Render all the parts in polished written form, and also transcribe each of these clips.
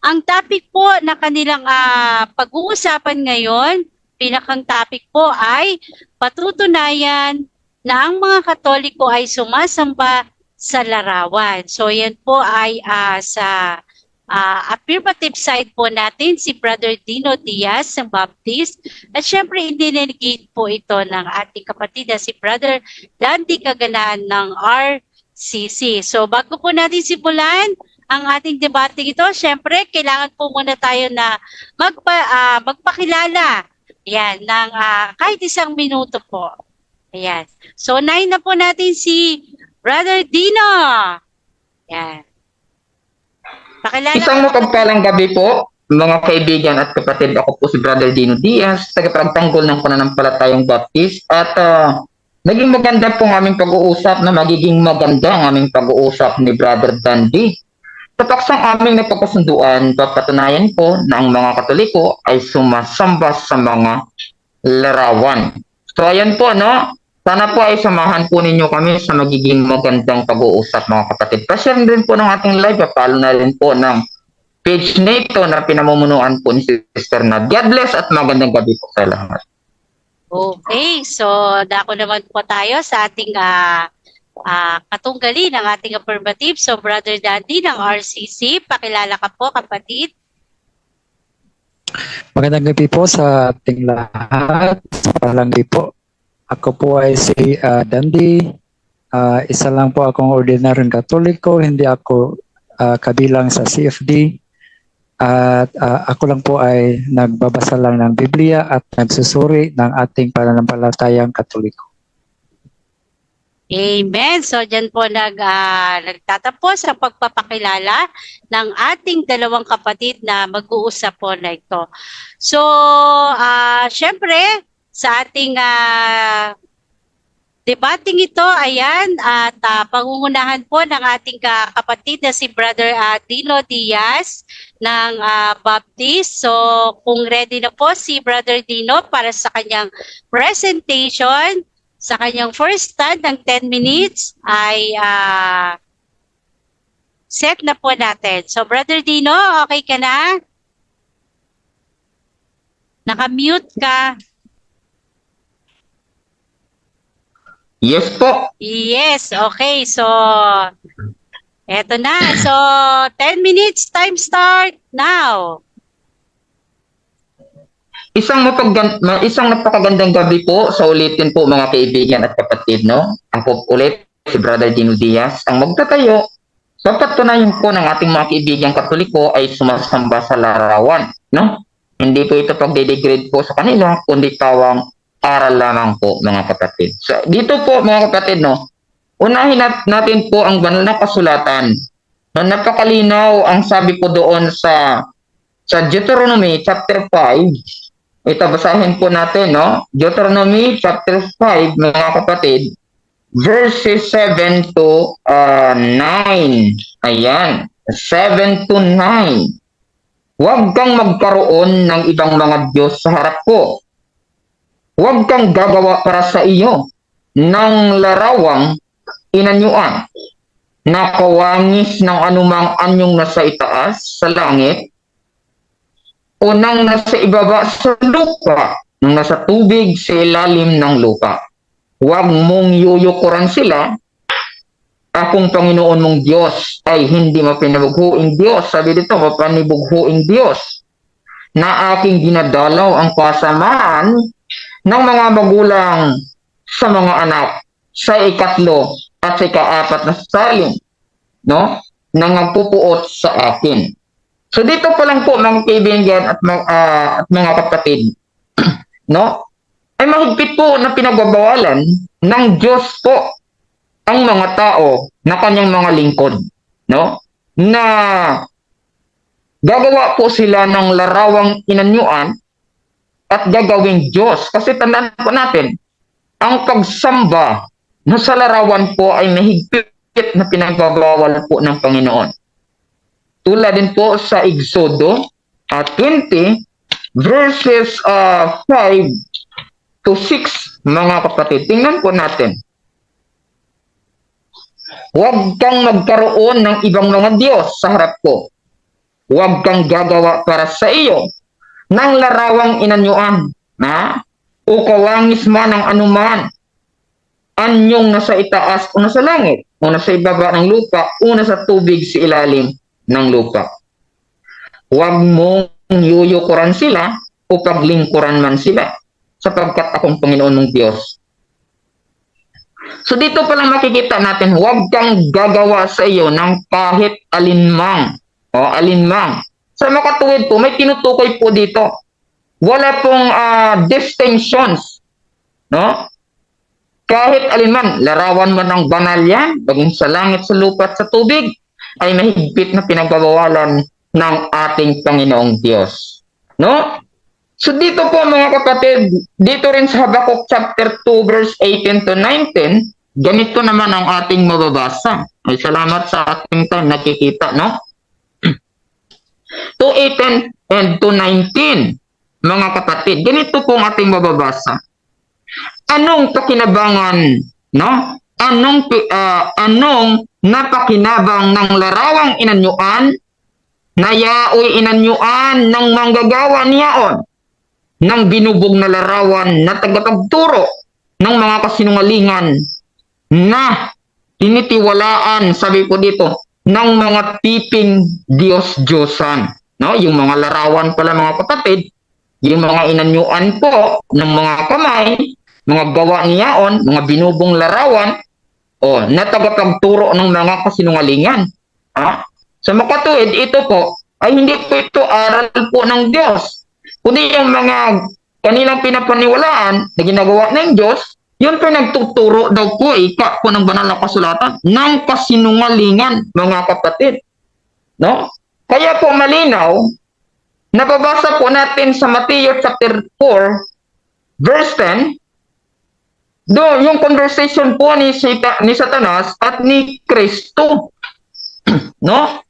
Ang topic po na kanilang pag-uusapan ngayon, pinakang topic po ay patutunayan na ang mga Katoliko ay sumasamba sa larawan. So yan po ay sa affirmative side po natin si Brother Dino Diaz ng Baptist. At syempre, indinegate po ito ng ating kapatid na si Brother Dandy Kaganaan ng RCC. So bago po natin simulan ang ating debate ito, syempre, kailangan po muna tayo na magpakilala yan, ng kahit isang minuto po. Ayan. So, unahin na po natin si Brother Dino. Yan. Pakilala. Isang mapagpalang gabi po, mga kaibigan at kapatid. Ako po si Brother Dino Diaz, tagapagtanggol ng Pananampalatayang Baptist. At naging maganda po ang aming pag-uusap na magiging maganda ang aming pag-uusap ni Brother Dandy. Sa paksang aming napagkasunduan, papatunayan po na ang mga Katoliko ay sumasamba sa mga larawan. So ayan po, no? Sana po ay samahan po ninyo kami sa magiging magandang pag-uusap, mga kapatid. Pa-share din po ng ating live, papalo na rin po ng page nito na pinamumunuan po ni Sister Nad. God bless at magandang gabi po sa lahat. Okay, so dako naman po tayo sa ating katunggali ng ating affirmative. So, Brother Dandy ng RCC, pakilala ka po, kapatid. Magandang gabi po sa ating lahat. Magandang gabi po. Ako po ay si Dandy. Isa lang po akong ordinaryong Katoliko. Hindi ako kabilang sa CFD. At ako lang po ay nagbabasa lang ng Biblia at nagsusuri ng ating pananampalatayang Katoliko. Amen. So, dyan po nagtatapos sa pagpapakilala ng ating dalawang kapatid na mag-uusap po na ito. So, syempre, sa ating debating ito, ayan, at pangungunahan po ng ating kapatid na si Brother Dino Diaz ng Baptist. So, kung ready na po si Brother Dino para sa kanyang presentation, sa kanyang first stand ng 10 minutes ay set na po natin. So, Brother Dino, okay ka na? Naka-mute ka. Yes po. Yes, okay. So, eto na. So, 10 minutes, time start now. Isang napakagandang gabi po sa ulitin po, mga kaibigan at kapatid, no? Ako ulit si Brother Dino Diaz ang magtatayo sa patunayan po ng ating mga kaibigan Katoliko ay sumasamba sa larawan, no? Hindi po ito pagdedegrade po sa kanila, kundi tawang aral lamang po, mga kapatid. So, dito po, mga kapatid, no? Unahin natin po ang banal na kasulatan na napakalinaw ang sabi po doon sa Deuteronomy chapter 5. Ito, basahin po natin, no? Deuteronomy chapter 5, mga kapatid, verses 7 to 9. Ayan, 7 to 9. Huwag kang magkaroon ng ibang mga Diyos sa harap ko. Huwag kang gagawa para sa iyo ng larawang inanyuan na kawangis ng anumang anyong nasa itaas sa langit o nang nasa ibaba sa lupa, nang nasa tubig sa ilalim ng lupa. Huwag mong yuyukuran sila. Akong Panginoon mong Diyos ay hindi mapinabughuing Diyos. Sabi dito, mapanibughuing Diyos na aking dinadalaw ang kasamaan ng mga magulang sa mga anak sa ikatlo at sa ikaapat na salin, no? Na nagpupuot sa akin. So dito pa lang po, mga kaibigan at mga kapatid, no? Ay mahigpit po na pinagbabawalan ng Diyos po ang mga tao na kanyang mga lingkod, no? Na gagawa po sila ng larawang inanyuan at gagawing Diyos. Kasi tandaan po natin, ang pagsamba na sa larawan po ay mahigpit na pinagbabawal po ng Panginoon. Tulad din po sa Exodo 20 verses 5 to 6, mga kapatid. Tingnan po natin. Huwag kang magkaroon ng ibang mga Diyos sa harap ko. huwag kang gagawa para sa iyo ng larawang inanyuan, o kawangis man ang anuman, anyong nasa itaas o nasa langit, o nasa ibaba ng lupa, o nasa tubig sa ilalim ng lupa. Huwag mong yuyukuran sila o paglingkuran man sila, sapagkat akong Panginoon mong Diyos. So dito pa lang makikita natin, huwag kang gagawa sa iyo ng kahit alinmang, Sa makatuwid po, may tinutukoy po dito. Wala pong distinctions, no? Kahit alinman, larawan man ng banal yan, baging sa langit, sa lupa at sa tubig, ay mahigpit na pinagbabawalan ng ating Panginoong Diyos. No? So dito po mga kapatid, dito rin sa Habakkuk chapter 2 verse 18 to 19, ganito naman ang ating mababasa. Ay salamat sa ating time nakikita, no? 2:18 and 2:19, mga kapatid, ganito po ang ating mababasa. Anong pakinabangan, no? Anong napakinabang ng larawang inanyuan, na yaoy inanyuan ng manggagawa niyaon, ng binubog na larawan na tagapagturo ng mga kasinungalingan na tinitiwalaan, sabi po dito, ng mga piping Diyos-Diyosan. No? Yung mga larawan pala mga kapatid, yung mga inanyuan po ng mga kamay, mga gawa niyaon, mga binubong larawan, na tagapagturo ng mga kasinungalingan. Sa makatuwid, ito po, ay hindi po ito aral po ng Diyos. Kundi yung mga kanilang pinapaniwalaan na ginagawa ng Diyos, yun po nagtuturo daw po, ika po ng banal na kasulatan, ng kasinungalingan, mga kapatid. No? Kaya po malinaw, nababasa po natin sa Matthew chapter 4, verse 10, yung conversation po ni Satanas at ni Kristo. No?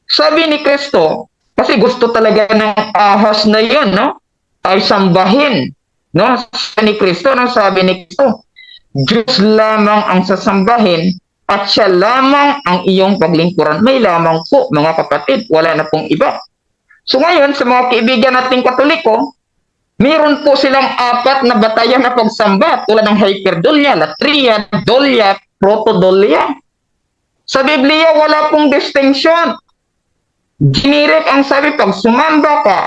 Sabi ni Kristo, kasi gusto talaga ng ahas na yun, no? Ay sambahin. No? Sabi ni Kristo, sabi ni Kristo, Diyos lamang ang sasambahin at siya lamang ang iyong paglingkuran. May lamang po, mga kapatid, wala na pong iba. So ngayon, sa mga kaibigan nating Katoliko, meron po silang 4 na batayan na pagsamba, tulad ng hyperdulia, latria, dolia, protodolia. Sa Biblia, wala pong distinction. Generic ang sabi, pag sumamba ka,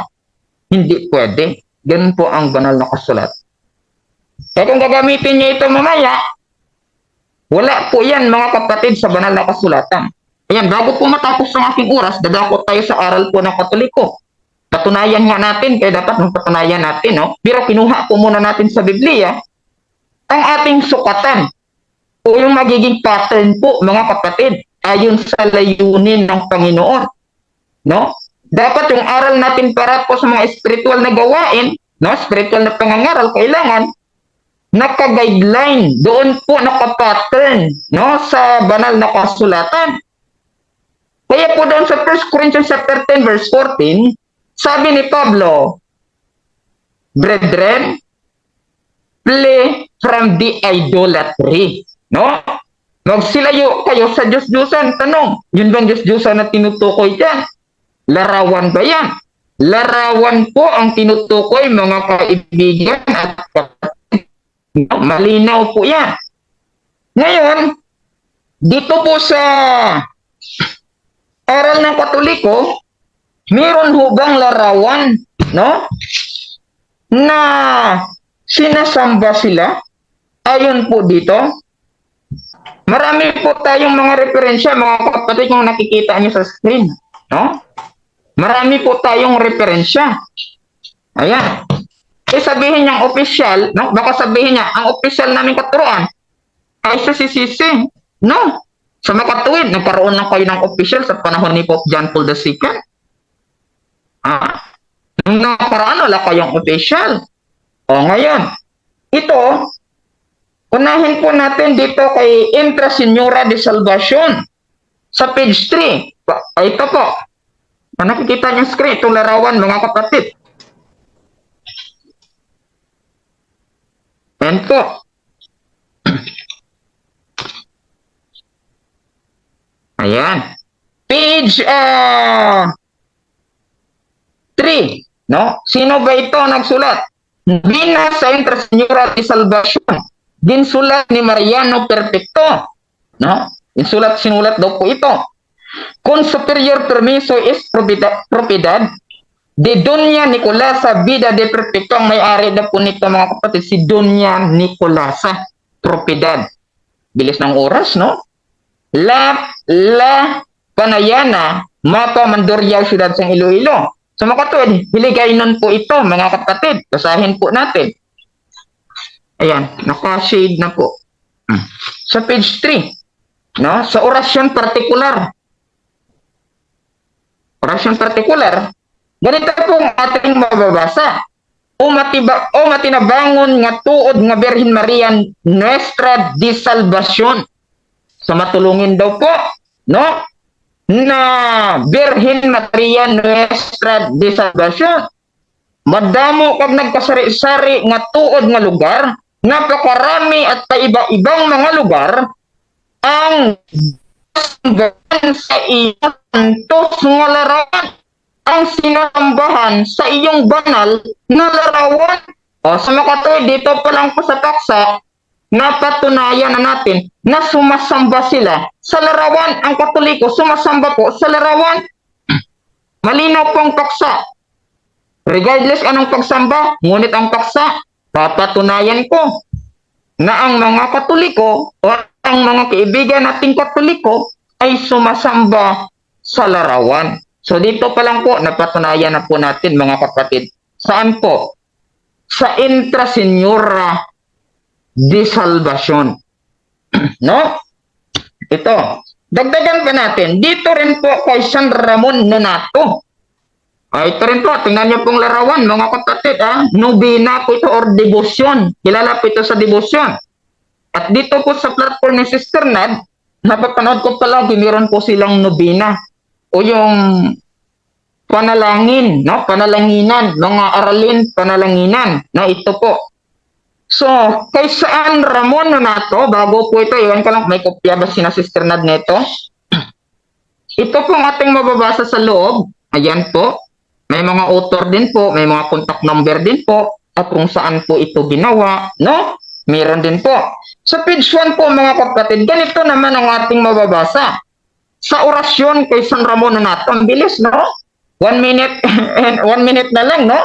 hindi pwede. Ganun po ang banal na kasulat. Kaya kung gagamitin niya ito mamaya, wala po yan mga kapatid sa banal na kasulatan. Ayan, bago po matapos ang aking oras, dadako tayo sa aral po ng Katoliko. Patunayan nga natin, kaya dapat patunayan natin, no? Pero kinuha po muna natin sa Biblia ang ating sukatan o yung magiging pattern po mga kapatid ayon sa layunin ng Panginoon. No? Dapat yung aral natin para po sa mga spiritual na gawain, no? Spiritual na pangangaral, kailangan naka-guideline, doon po naka-pattern, no? Sa banal na kasulatan. Kaya po doon sa 1 Corinthians chapter 10 verse 14, sabi ni Pablo, brethren, flee from the idolatry. No? Magsilayo kayo sa Diyos-Diyosan. Tanong, yun bang Diyos-Diyosan na tinutukoy dyan? Larawan ba yan? Larawan po ang tinutukoy, mga kaibigan at kapatid. Malinaw po yan. Ngayon, dito po sa aral ng Katoliko, meron hubang larawan, no? Na sinasamba sila. Ayon po dito, marami po tayong mga referensya, mga kapatid, kung nakikita nyo sa screen, no? Marami po tayong referensya. Ayan. Sabihin niyang official, no? Baka sabihin niya, ang official namin katuruan ay sa CCC. No. Sa makatuwid, nagkaroon na kayo ng official sa panahon ni Pope John Paul II. Nung nakaraan, wala kayong official. Ngayon, ito, unahin po natin dito kay Intra Senyora de Salvacion sa page 3. Ito po. Nakikita niyo screen, itong larawan, mga kapatid. Ayan po. Ayan. Page 3, no? Sino ba ito nagsulat? Bina sa Intrasenyora de Salvacion. Dinsulat ni Mariano Perfecto, no? Sinulat daw po ito. Con superior permiso es propiedad de Doña Nicolasa Vida de Perfecto. Ang may-ari na po nito mga kapatid, si Doña Nicolasa, propiedad. Bilis ng oras, no? La Panayana, Mapa Mandurriao, Ciudad San Iloilo. So mga kapatid, hiligay nun po ito mga kapatid. Basahin po natin. Ayan, naka-shade na po. Sa page 3, no? Sa orasyon partikular. Orasyon partikular, ganito pong ating mababasa. O matinabangon nga tuod nga Birhen Maria Nuestra de Salvacion. So matulungin daw po, no? Na Birhen Maria Nuestra de Salvacion. Madamo kag nagkasari-sari nga tuod nga lugar, napakarami at paiba-ibang mga lugar ang sa iyong santos nga larawan, ang sinasambahan sa iyong banal na larawan. O sa makatoy, dito pa lang po sa paksa, napatunayan na natin na sumasamba sila sa larawan. Ang Katoliko sumasamba po sa larawan. Malinaw pong paksa. Regardless anong pagsamba, ngunit ang paksa, papatunayan ko na ang mga Katoliko o ang mga kaibigan nating Katoliko ay sumasamba sa larawan. So dito pa lang po, napatunayan na po natin mga kapatid. Saan po? Sa Intrasenyora de Salvacion. No? Ito. Dagdagan pa natin. Dito rin po kay San Ramon Nonato. Ito rin po, tingnan niyo pong larawan mga kapatid. Nobina po ito or debosyon. Kilala po ito sa debosyon. At dito po sa platform ni Sister Nad, napapanood ko palagi, meron po silang nobina o yung panalangin, no? Panalanginan, mga aralin panalanginan na ito po. So, kay San Ramon Nonato, bago po ito, iwan ko lang, may kopya ba sina Sister Nad nito? Ito pong ating mababasa sa loob. Ayan po. May mga author din po, may mga contact number din po, at kung saan po ito ginawa, no? Meron din po. Sa page 1 po mga kapatid, ganito naman ang ating mababasa. Sa orasyon kay San Ramon Nonato, ang bilis, no? 1 minute, 1 minute na lang, no?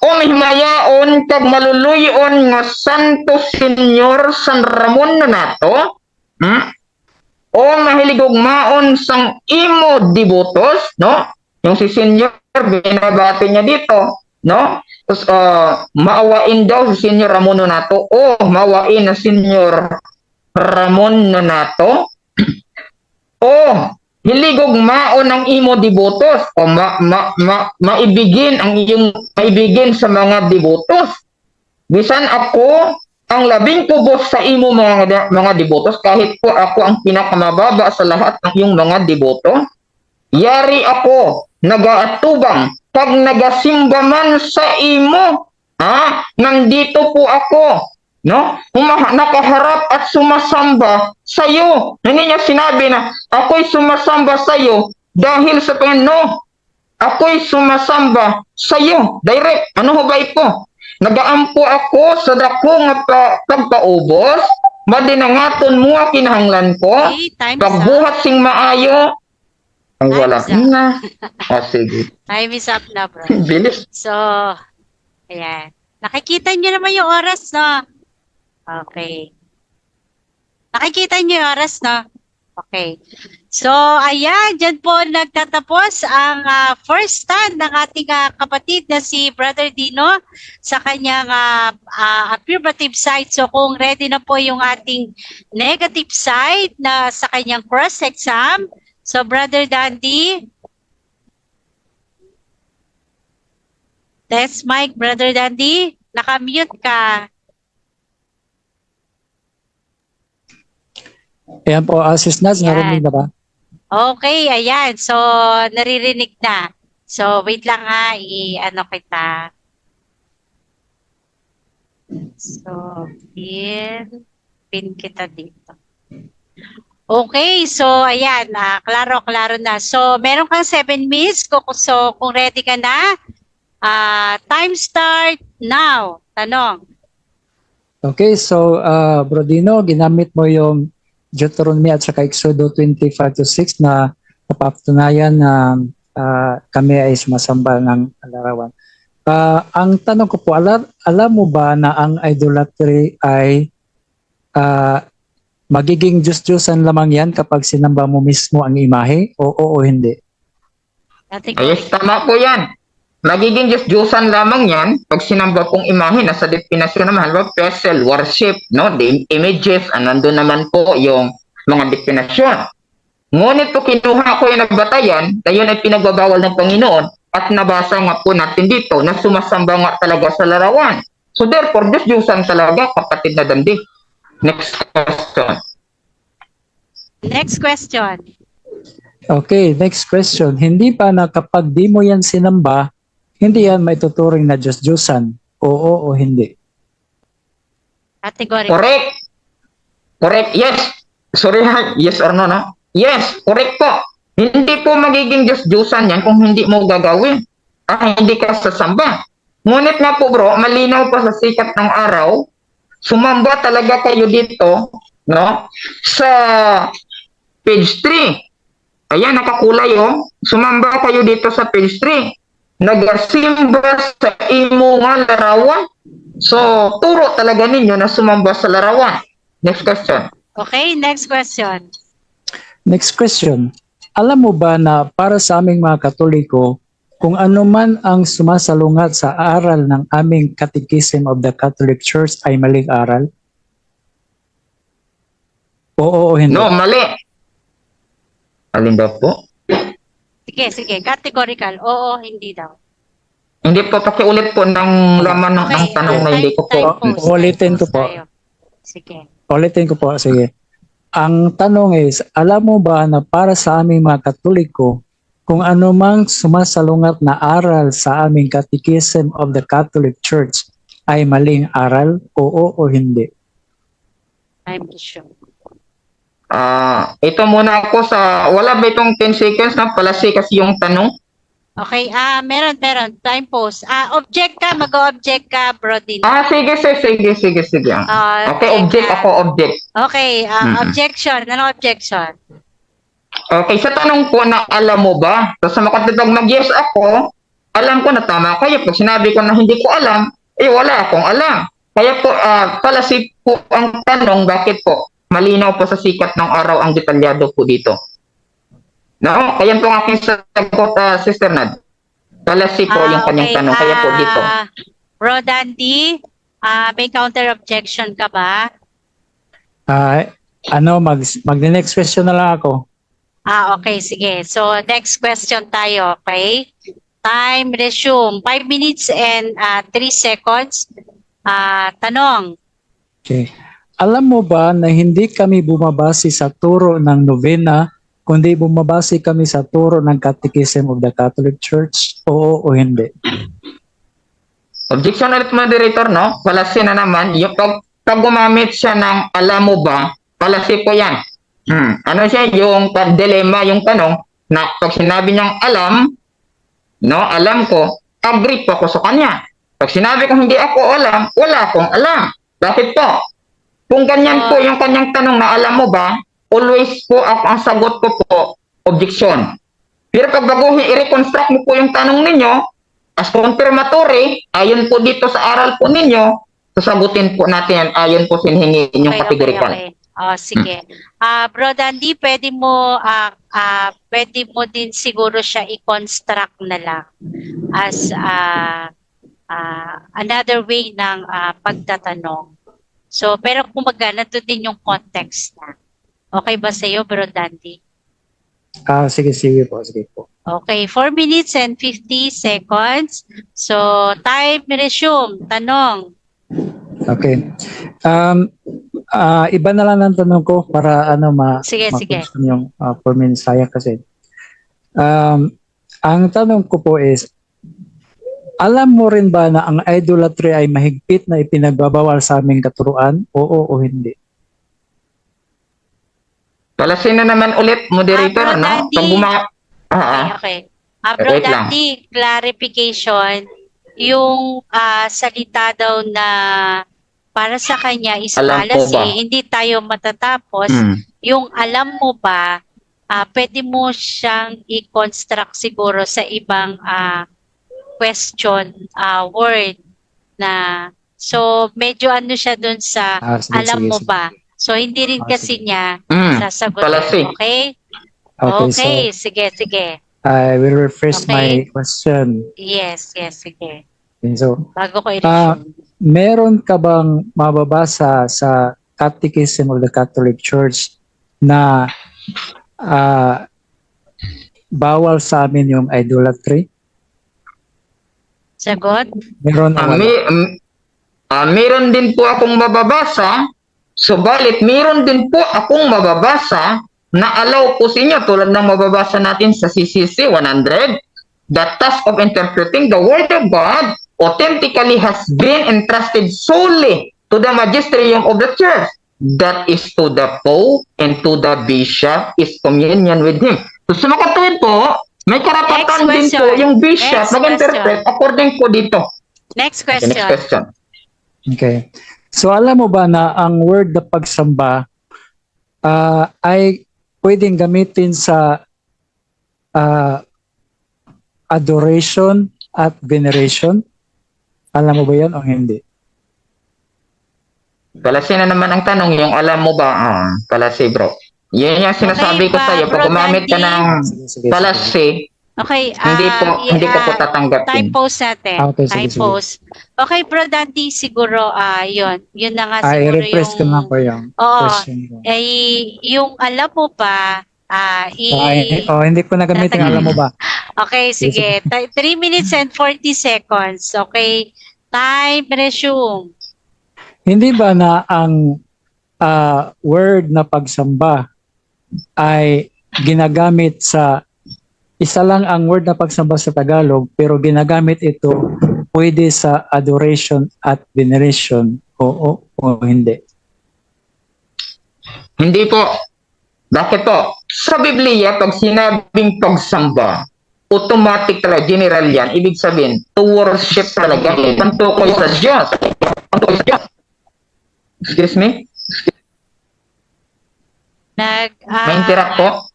O mihimayaon kag maluluyon nga Santo Senyor San Ramon Nonato, o mahiligugmaon sang imo devotos, no? Yung si Senyor, binabati niya dito, no? Tapos, maawain daw si Senyor Ramon Nonato, o maawain na Senyor Ramon Nonato, o hiligog maon ang imo devotos, o maibigin ang iyong maibigin sa mga devotos. Bisan ako ang labing kubos sa imo mga devotos, kahit po ako ang pinakamababa sa lahat ng iyong mga deboto. Yari ako nagaatubang pag nagasimba man sa imo, nandito po ako, no? Nakaharap at sumasamba sa iyo. Hindi niya sinabi na ako'y sumasamba sa iyo dahil sa Panginoon. Ako'y sumasamba sa iyo. Direct. Ano ho ba ito? Nagaampo ako sa dako nga pagpaubos, madinangaton mo kinahanglan ko, Okay, time is up. pagbuhat sing maayo. Ang wala. Time is Na. Sige. Time is up na, bro. Bilis. So, ayan. Nakikita niyo naman yung oras, no? Okay. Nakikita niyo yung oras, no? Okay. So, ayan. Diyan po nagtatapos ang first stand ng ating kapatid na si Brother Dino sa kanyang affirmative side. So, kung ready na po yung ating negative side na sa kanyang cross-exam, so, Brother Dandy, test mic, Brother Dandy. Naka-mute ka. Ayan po, Sis Naz, Ayan. narinig na ba? Okay, ayan. So, naririnig na. So, wait lang i-ano kita. So, pin kita dito. Okay, so ayan, klaro na. So, meron kang 7 minutes. So, kung ready ka na, time start now. Tanong. Okay, so Bro Dino, ginamit mo yung Deuteronomy at saka Exodo 25-6 na napatunayan na kami ay sumasamba ng larawan. Ang tanong ko po, alam mo ba na ang idolatry ay magiging Diyos-Diyosan lamang yan kapag sinamba mo mismo ang imahe? Oo o hindi? Yes, tama po yan. Magiging Diyos-Diyosan lamang yan pag sinamba pong imahe. Nasa definasyon naman, halimbawa, vessel, worship, no? The images, nandun naman po yung mga definasyon. Ngunit po kinuha ko yung nabatayan, na yun ay pinagbabawal ng Panginoon at nabasa nga po natin dito na sumasamba nga talaga sa larawan. So therefore, Diyos-Diyosan talaga, kapatid na dandi. Next question. Next question. Okay, next question. Hindi pa na kapag di mo yan sinamba, hindi yan maituturing na Diyos-Diyosan? Oo o hindi? Category. Correct. Correct. Yes. Sorry ha. Yes or no, no? Yes. Correct po. Hindi po magiging Diyos-Diyosan yan kung hindi mo gagawin. Hindi ka sasamba. Ngunit nga po bro, malinaw pa sa sikat ng araw, sumamba talaga kayo dito, no? Sa page 3. Ayan, nakakulay oh. Sumamba kayo dito sa page 3. Nagasimba sa imo nga larawan. So, turo talaga ninyo na sumamba sa larawan. Next question. Okay, next question. Next question. Alam mo ba na para sa aming mga Katoliko, kung ano man ang sumasalungat sa aral ng aming Catechism of the Catholic Church ay maling aral? Oo o hindi? No, mali. Alin daw po? Sige. Categorical. Oo, hindi daw. Hindi po, pakiulit po ng laman ng tanong na hindi ko po. Ulitin ko po. Sige. Ulitin ko po, sige. Ang tanong is, alam mo ba na para sa aming mga Katoliko, kung ano mang sumasalungat na aral sa aming Catechism of the Catholic Church ay maling aral? Oo o hindi? I'm sure. Ito muna ako sa, wala ba itong 10 seconds na palasi kasi yung tanong? Okay, meron. Time pause. Object ka, mag-object ka, bro din. Sige. Okay, object ako, object. Okay, objection. Ano objection? Okay, sa tanong po na alam mo ba? So, sa makatutog mag-yes ako, alam ko na tama kayo. Pag sinabi ko na hindi ko alam, wala akong alam. Kaya po, palasi po ang tanong, bakit po? Malinaw po sa sikat ng araw ang detalyado po dito. No, kaya po ang aking sagot, Sister Nad. Palasi po yung kanyang tanong, kaya po dito. Bro Dandy, may counter objection ka ba? Mag-next question na lang ako. Okay, sige. So, next question tayo, okay? Time resume. 5 minutes and 3 seconds. Tanong. Okay. Alam mo ba na hindi kami bumabase sa turo ng novena, kundi bumabase kami sa turo ng Catechism of the Catholic Church? Oo o hindi? Objection ulit, moderator, no? Palasi na naman. Yung pag gumamit siya ng alam mo ba, palasi po yan. Ano siya? Yung dilemma, yung tanong, na pag sinabi niyang alam, no, alam ko, agree po ako sa kanya. Pag sinabi ko hindi ako alam, wala akong alam. Bakit po? Kung ganyan po yung kanyang tanong na alam mo ba, always po ang sagot ko po, objection. Pero pag baguhin, i-reconstruct mo po yung tanong ninyo, as confirmatory, ayon po dito sa aral po ninyo, sasagutin po natin, ayon po sinhingi inyong categorical. Okay. Sige. Bro Dandy, pwede mo din siguro siya i-construct na lang as another way ng pagtatanong. So, pero kumbaga, nandun din yung context na. Okay ba sa iyo, Bro Dandy? Sige po. Okay, 4 minutes and 50 seconds. So, time resume. Tanong. Okay. Iba na lang ang tanong ko para Sige. yung 4 minutes sayang kasi. Ang tanong ko po is, alam mo rin ba na ang idolatry ay mahigpit na ipinagbabawal sa aming katuruan? Oo o hindi? Palasin na naman ulit, moderator, Bro ano? Dandy. Pag Okay. Bro Wait lang. Dandy, clarification. Yung salita daw na para sa kanya is Alam ko policy, ba? hindi tayo matatapos. Hmm. Yung alam mo ba, pwede mo siyang i-construct siguro sa ibang question word na so medyo ano siya dun sa Sige, alam sige, mo sige. ba. So hindi rin kasi Sige. niya Hmm. sasagutin. Policy. Okay? Okay, Okay, sige. I will rephrase my Okay. question. Yes, sige. Okay, so, Bago ko i-resume. meron ka bang mababasa sa Catechism of the Catholic Church na bawal sa amin yung idolatry? Sagot? Meron o wala? Meron din po akong mababasa, subalit meron din po akong mababasa na allow po sa inyo tulad ng mababasa natin sa CCC 100, the task of interpreting the Word of God authentically has been entrusted solely to the magisterium of the church. That is to the Pope and to the Bishop is communion with him. So sa makatuwid po, may karapatan din Next po question. yung bishop Next mag-interpret according po dito. Next Okay, question. next question. Okay. So alam mo ba na ang word na pagsamba ay pwedeng gamitin sa adoration at veneration? Alam mo ba yan o hindi? Palasi na naman ang tanong, yung alam mo ba? Palasi bro. Yan yung sinasabi Okay, ko sa iyo. Pag Bro gumamit ka Dandy. ng Sige. palasi, Okay, hindi ko po tatanggapin. typos natin. Okay, sige. Typos. Okay, Bro Dandy, siguro, yun na nga siguro I-rephrase ko lang po yung Oo. question ko. Yung alam mo ba, Hindi ko na gamitin, alam mo ba? Okay, sige. 3 minutes and 40 seconds. Okay. Time, resume. Hindi ba na ang word na pagsamba ay ginagamit sa isa lang ang word na pagsamba sa Tagalog pero ginagamit ito pwede sa adoration at veneration o hindi? Hindi po. Bakit po? Sa Biblia, pag sinabing pagsamba, automatic talaga, general yan. Ibig sabihin, to worship talaga. Pantukoy sa Diyos. Pantukoy sa Diyos. Excuse me? May interact po?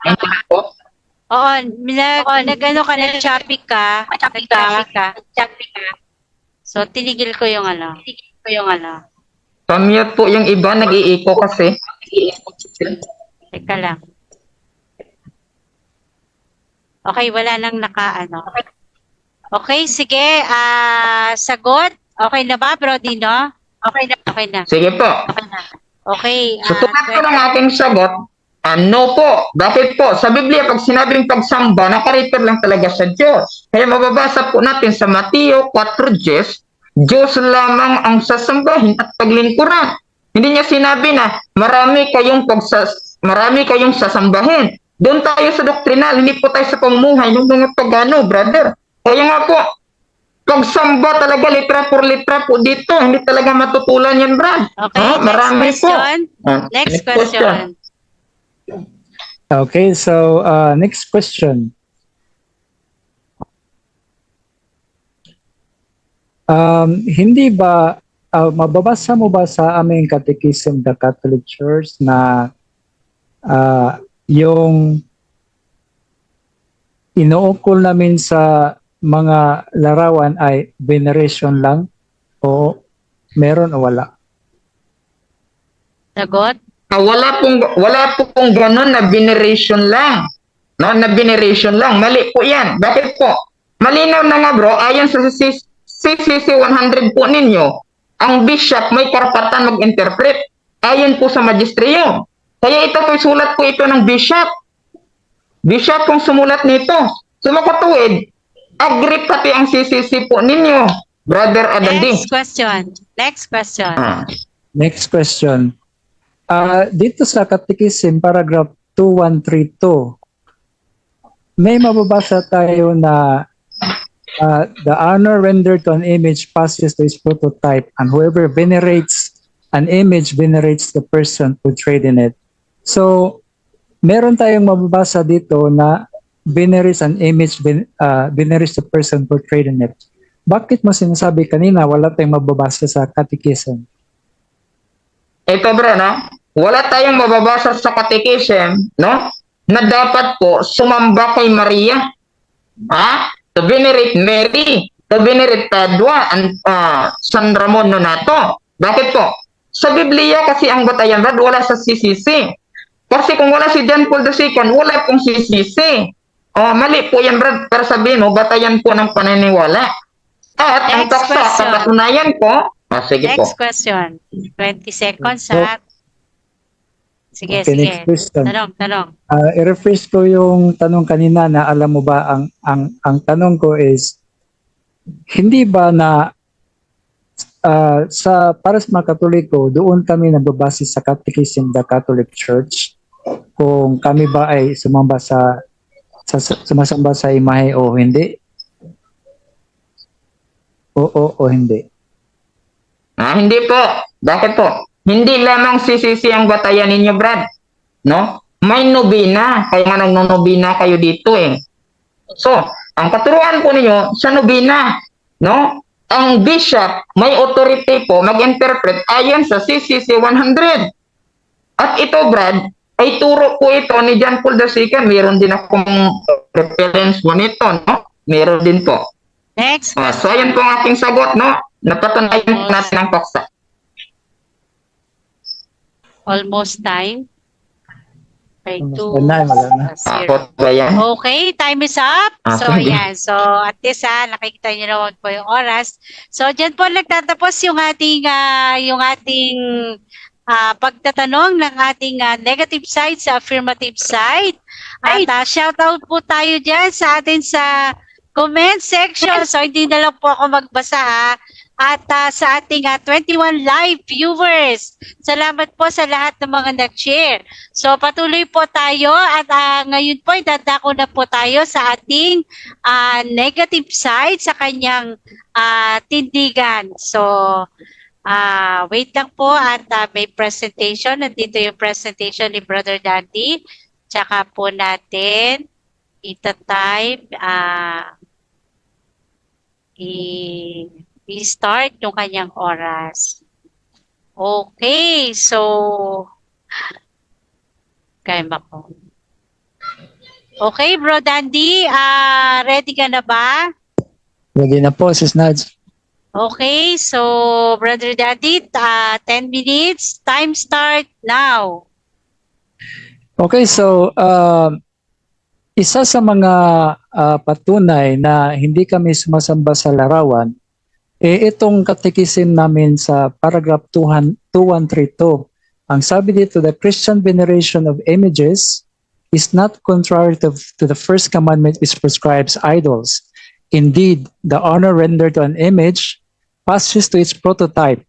Oo, nag-ano ka, nag-choppy ka. So, tinigil ko yung ano. Pamute po yung iba, nag-i-echo kasi. Teka lang. Okay, wala nang naka-ano. Okay, sige. Sagot. Okay na ba, Bro Dino? Okay na. Sige po. Okay. So, tulad ko ng aking sagot, no po. Bakit po? Sa Biblia, pag sinabing pagsamba, nakarefer lang talaga sa Diyos. Kaya mababasa po natin sa Mateo 4:10, Diyos lamang ang sasambahin at paglingkuran. Hindi niya sinabi na marami kayong sasambahin. Doon tayo sa doktrinal, hindi po tayo sa pamumuhay ng mga pagano, brother. Kaya nga po, pagsamba talaga litra por litra po dito, hindi talaga matutulan yan, Brad. Okay, marami next question. Next question. Okay, so next question. Hindi ba mababasa mo ba sa aming Catechism the Catholic Church na yung inuukol namin sa mga larawan ay veneration lang o meron o wala? Sagot? Wala pong ganun na veneration lang. No, na veneration lang. Mali po yan. Bakit po? Malinaw na nga bro, ayon sa CCC 100 po ninyo, ang bishop may karapatan mag-interpret. Ayon po sa magisterium. Kaya ito po sulat po ito ng bishop. Bishop kung sumulat nito. So makatuwid, agree pati ang CCC po ninyo, Brother Adandi. Next question. Next question. Dito sa Catechism, paragraph 2132, may mababasa tayo na the honor rendered to an image passes to its prototype, and whoever venerates an image venerates the person portrayed in it. So, meron tayong mababasa dito na venerates an image, venerates the person portrayed in it. Bakit mo sinasabi kanina wala tayong mababasa sa catechism? Ito bro, no? Wala tayong mababasa sa catechism, no? Na dapat po sumamba kay Maria. Ha? To venerate Mary, to venerate Padua, and San Ramon Nonato. Bakit po? Sa Biblia kasi ang batayan, Brad, wala sa CCC. Kasi kung wala si John Paul II, wala pong CCC. Mali po yan, Brad. Para sabihin mo, batayan po ng paniniwala. At ang Next taksa, question. kapatunayan po, sige po. Next question. 20 seconds, ha? Sige, Okay, sige. next question. Tanong. I-rephrase ko yung tanong kanina na alam mo ba ang tanong ko is hindi ba na para sa mga Katoliko doon kami nagbabase sa Catechism of the Catholic Church kung kami ba ay sumasamba sa imahe o hindi? O hindi. Hindi po. Bakit po? Hindi lamang CCC ang batayan ninyo, Brad. No? May nobina. Kaya nga nagno-nobina kayo dito eh. So, ang katuruan po ninyo sa nobina, no? Ang bishop, may authority po mag-interpret ayon sa CCC 100. At ito, Brad, ay turo po ito ni John Paul II. Meron din akong reference po nito, no? Meron din po. Next. So, ayan po ang aking sagot, no? Napatunayan po natin ang paksa. Almost time. By 2, Wala na. 0. Ako ba yan? Okay, time is up. So, Okay. yan. So, at least nakikita nyo naman po yung oras. So, dyan po nagtatapos yung ating pagtatanong ng ating negative side sa affirmative side. At shout out po tayo dyan sa atin sa comment section. So, hindi na lang po ako magbasa ha. At sa ating 21 live viewers, salamat po sa lahat ng mga nag-share. So patuloy po tayo at ngayon po dadako na po tayo sa ating negative side sa kanyang tindigan. So wait lang po at may presentation. Nandito yung presentation ni Brother Dandy. Tsaka po natin ita-type i-start yung kanyang oras. Okay, so kaya ko. Okay, Bro Dandy, ready ka na ba? Ready na po, Sis Nads. Okay, so Brother Dandy, 10 minutes, time start now. Okay, so isa sa mga patunay na hindi kami sumasamba sa larawan, itong catechism namin sa paragraph 2132. Ang sabi dito, the Christian veneration of images is not contrary to the first commandment which prescribes idols. Indeed, the honor rendered to an image passes to its prototype.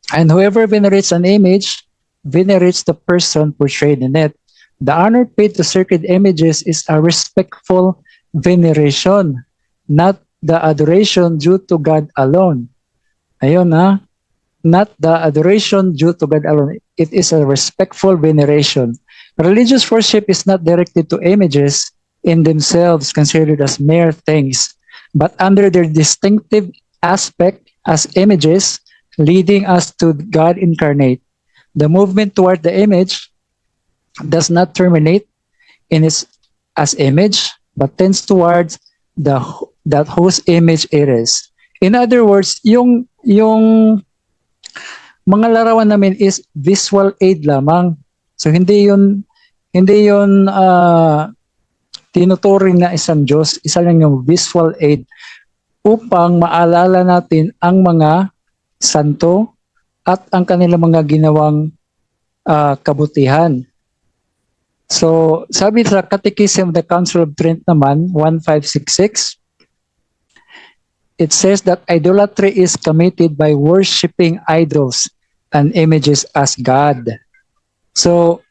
And whoever venerates an image venerates the person portrayed in it. The honor paid to sacred images is a respectful veneration, not the adoration due to God alone. Ayun not the adoration due to God alone. It is a respectful veneration. Religious worship is not directed to images in themselves considered as mere things, but under their distinctive aspect as images leading us to God incarnate. The movement toward the image does not terminate in its as image, but tends towards that whose image it is. In other words, yung mga larawan namin is visual aid lamang. So hindi yun tinuturing na isang Diyos, isa lang yung visual aid upang maalala natin ang mga santo at ang kanilang mga ginawang kabutihan. So, sabi sa Catechism of the Council of Trent naman, 1566, it says that idolatry is committed by worshiping idols and images as God. So,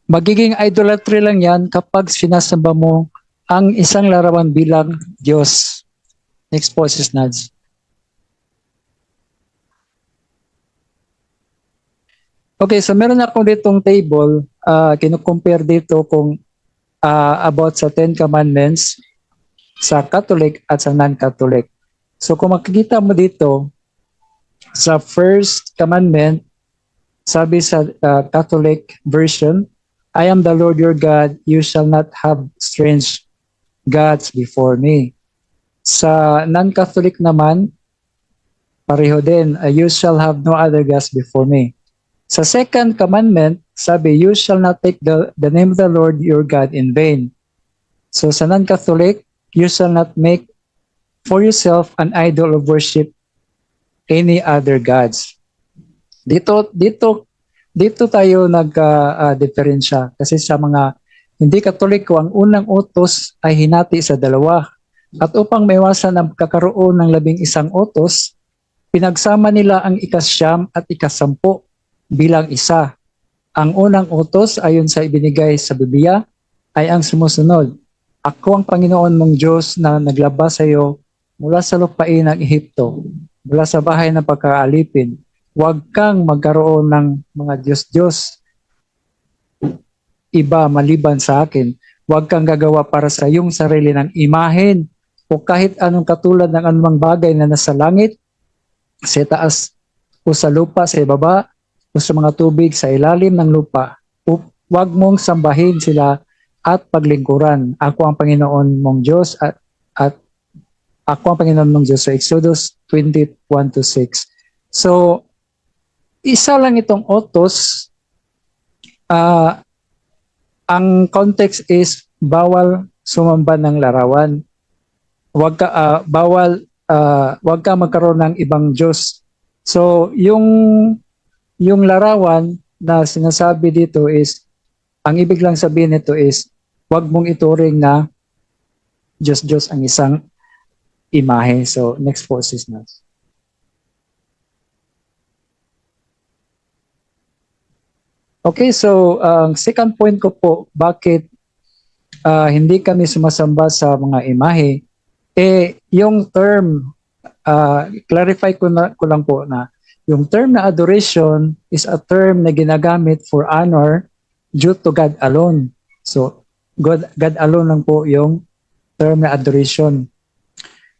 magiging idolatry lang yan kapag sinasamba mo ang isang larawan bilang Diyos. Next po, Sis Nads. Okay, so meron ako ditong table. kinukompare dito kung about sa Ten Commandments sa Catholic at sa non-Catholic. So kung makikita mo dito, sa first commandment, sabi sa Catholic version, I am the Lord your God, you shall not have strange gods before me. Sa non-Catholic naman, pareho din, you shall have no other gods before me. Sa second commandment, sabi, you shall not take the name of the Lord your God in vain. So sa non-Catholic, you shall not make for yourself an idol of worship any other gods. Dito tayo nagka-diferensya kasi sa mga hindi Katoliko, ang unang utos ay hinati sa dalawa. At upang maiwasan ang kakaroon ng 11 utos, pinagsama nila ang ika-9 at ika-10 bilang isa. Ang unang utos ayon sa ibinigay sa Biblia ay ang sumusunod. Ako ang Panginoon mong Diyos na naglabas sa iyo mula sa lupain ng Ehipto, mula sa bahay ng pagkaalipin. Huwag kang magkaroon ng mga Diyos-Diyos iba maliban sa akin. Huwag kang gagawa para sa iyong sarili ng imahen o kahit anong katulad ng anumang bagay na nasa langit, sa taas o sa lupa, sa ibaba, o sa mga tubig sa ilalim ng lupa. Huwag mong sambahin sila at paglingkuran. Ako ang Panginoon mong Diyos at ako ang Panginoon mong Diyos. So Exodus 20:1-6. So, isa lang itong utos. Ang context is bawal sumamba ng larawan. Huwag ka magkaroon ng ibang Diyos. So, yung larawan na sinasabi dito is, ang ibig lang sabihin nito is, huwag mong ituring na Diyos ang isang imahe. So, next po, sis Nats. Okay, so ang second point ko po, bakit hindi kami sumasamba sa mga imahe, yung term, clarify ko lang po na yung term na adoration is a term na ginagamit for honor due to God alone. So, God alone lang po yung term na adoration.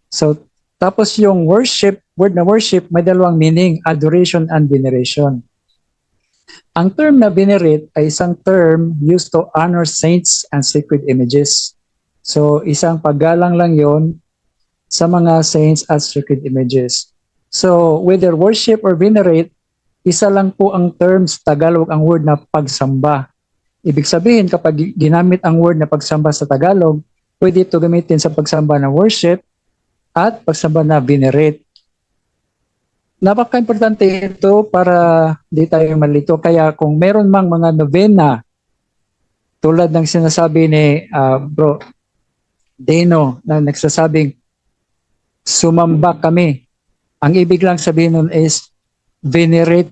So, tapos yung worship, word na worship, may dalawang meaning, adoration and veneration. Ang term na venerate ay isang term used to honor saints and sacred images. So, isang paggalang lang yon sa mga saints at sacred images. So, whether worship or venerate, isa lang po ang term sa Tagalog, ang word na pagsamba. Ibig sabihin, kapag ginamit ang word na pagsamba sa Tagalog, pwede ito gamitin sa pagsamba na worship at pagsamba na venerate. Napaka-importante ito para di tayo malito. Kaya kung meron mang mga novena, tulad ng sinasabi ni Bro Deno na nagsasabing, sumamba kami. Ang ibig lang sabihin nun is venerate.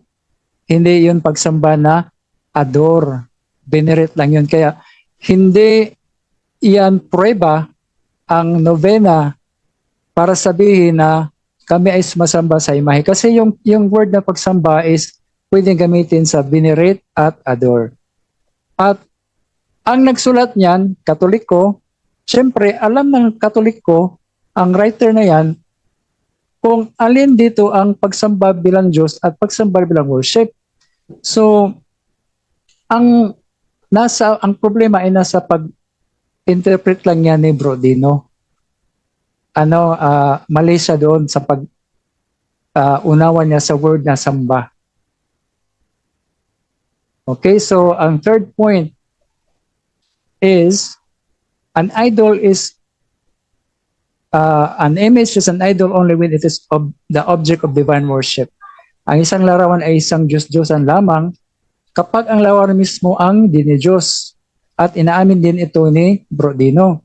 Hindi yun pagsamba na adore. Venerate lang yun. Kaya hindi iyan prueba ang novena para sabihin na kami ay sumasamba sa imahe. Kasi yung word na pagsamba is pwedeng gamitin sa venerate at adore. At ang nagsulat niyan, Katoliko, syempre alam ng Katoliko, ang writer na yan, kung alin dito ang pagsamba bilang Diyos at pagsamba bilang worship. So, ang problema ay nasa pag-interpret lang niya ni Bro Dino. Mali siya doon sa unawa niya sa word na samba. Okay, so ang third point is an idol is an image is an idol only when it is the object of divine worship. Ang isang larawan ay isang Diyos-Diyosan lamang kapag ang larawan mismo ang dinidiyos, at inaamin din ito ni Bro Dino.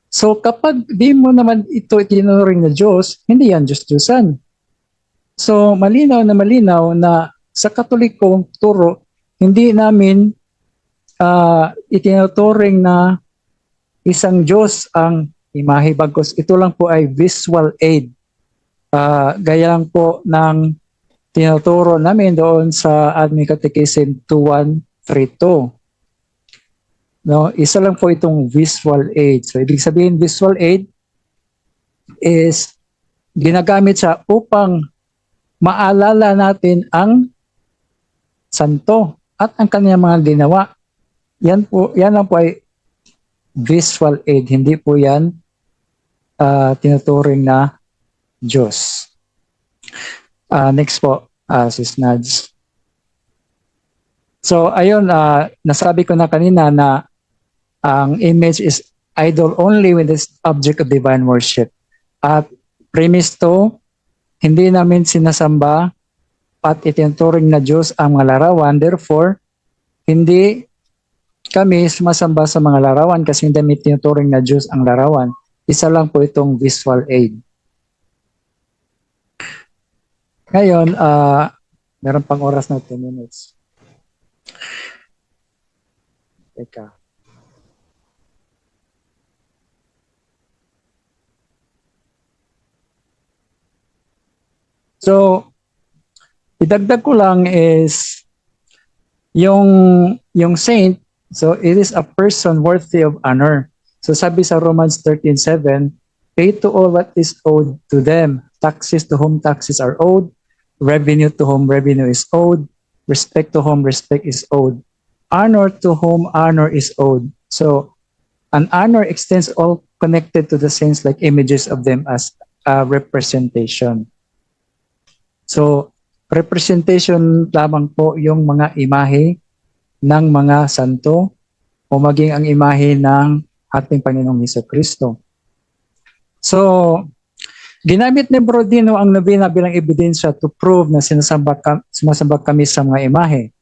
So kapag di mo naman ito itinuring na Diyos, hindi yan Diyos-Diyosan. So malinaw na sa Katolikong turo, hindi namin itinuturing na isang Diyos ang imahe, bagkus ito lang po ay visual aid. Gaya lang po ng tinuturo namin doon sa Admin Catechism 3:2. No, isa lang po itong visual aid. So, ibig sabihin, visual aid is ginagamit sa upang maalala natin ang santo at ang kanyang mga ginawa. Yan lang po ay visual aid. Hindi po yan tinuturing na Diyos. Next po, Sis Nads. So, ayun, nasabi ko na kanina na ang image is idol only with this object of divine worship. At premise to, hindi namin sinasamba at itinuturing na Diyos ang mga larawan. Therefore, hindi kami sumasamba sa mga larawan kasi hindi namin tinuturing na Diyos ang larawan. Isa lang po itong visual aid. Ngayon, meron pang oras na 2 minutes. Teka. So, idagdag ko lang is yung saint, so it is a person worthy of honor. So sabi sa Romans 13:7, pay to all what is owed to them, taxes to whom taxes are owed, revenue to whom revenue is owed, respect to whom respect is owed, honor to whom honor is owed. So an honor extends all connected to the saints like images of them as a representation. So, representation lamang po yung mga imahe ng mga santo o maging ang imahe ng ating Panginoong Hesukristo. So, ginamit ni Brodino ang nobina bilang ebidensya to prove na sumasamba kami sa mga imahe.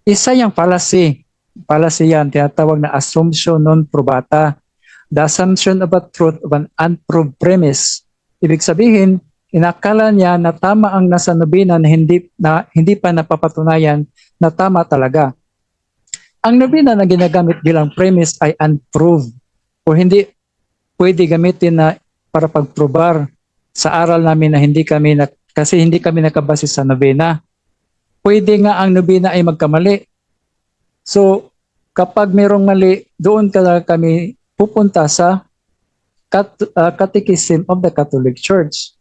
Isa yung fallacy. Fallacy yan, tinatawag na assumption non probata. The assumption of a truth of an unproved premise. Ibig sabihin, inakala niya na tama ang nasa nobina na hindi pa napapatunayan na tama talaga. Ang nobina na ginagamit bilang premise ay unproved o hindi pwede gamitin na para pagprobar sa aral namin na kasi hindi kami nakabase sa nobina. Pwede nga ang nobina ay magkamali. So, kapag mayroong mali, doon kami pupunta sa Catechism of the Catholic Church.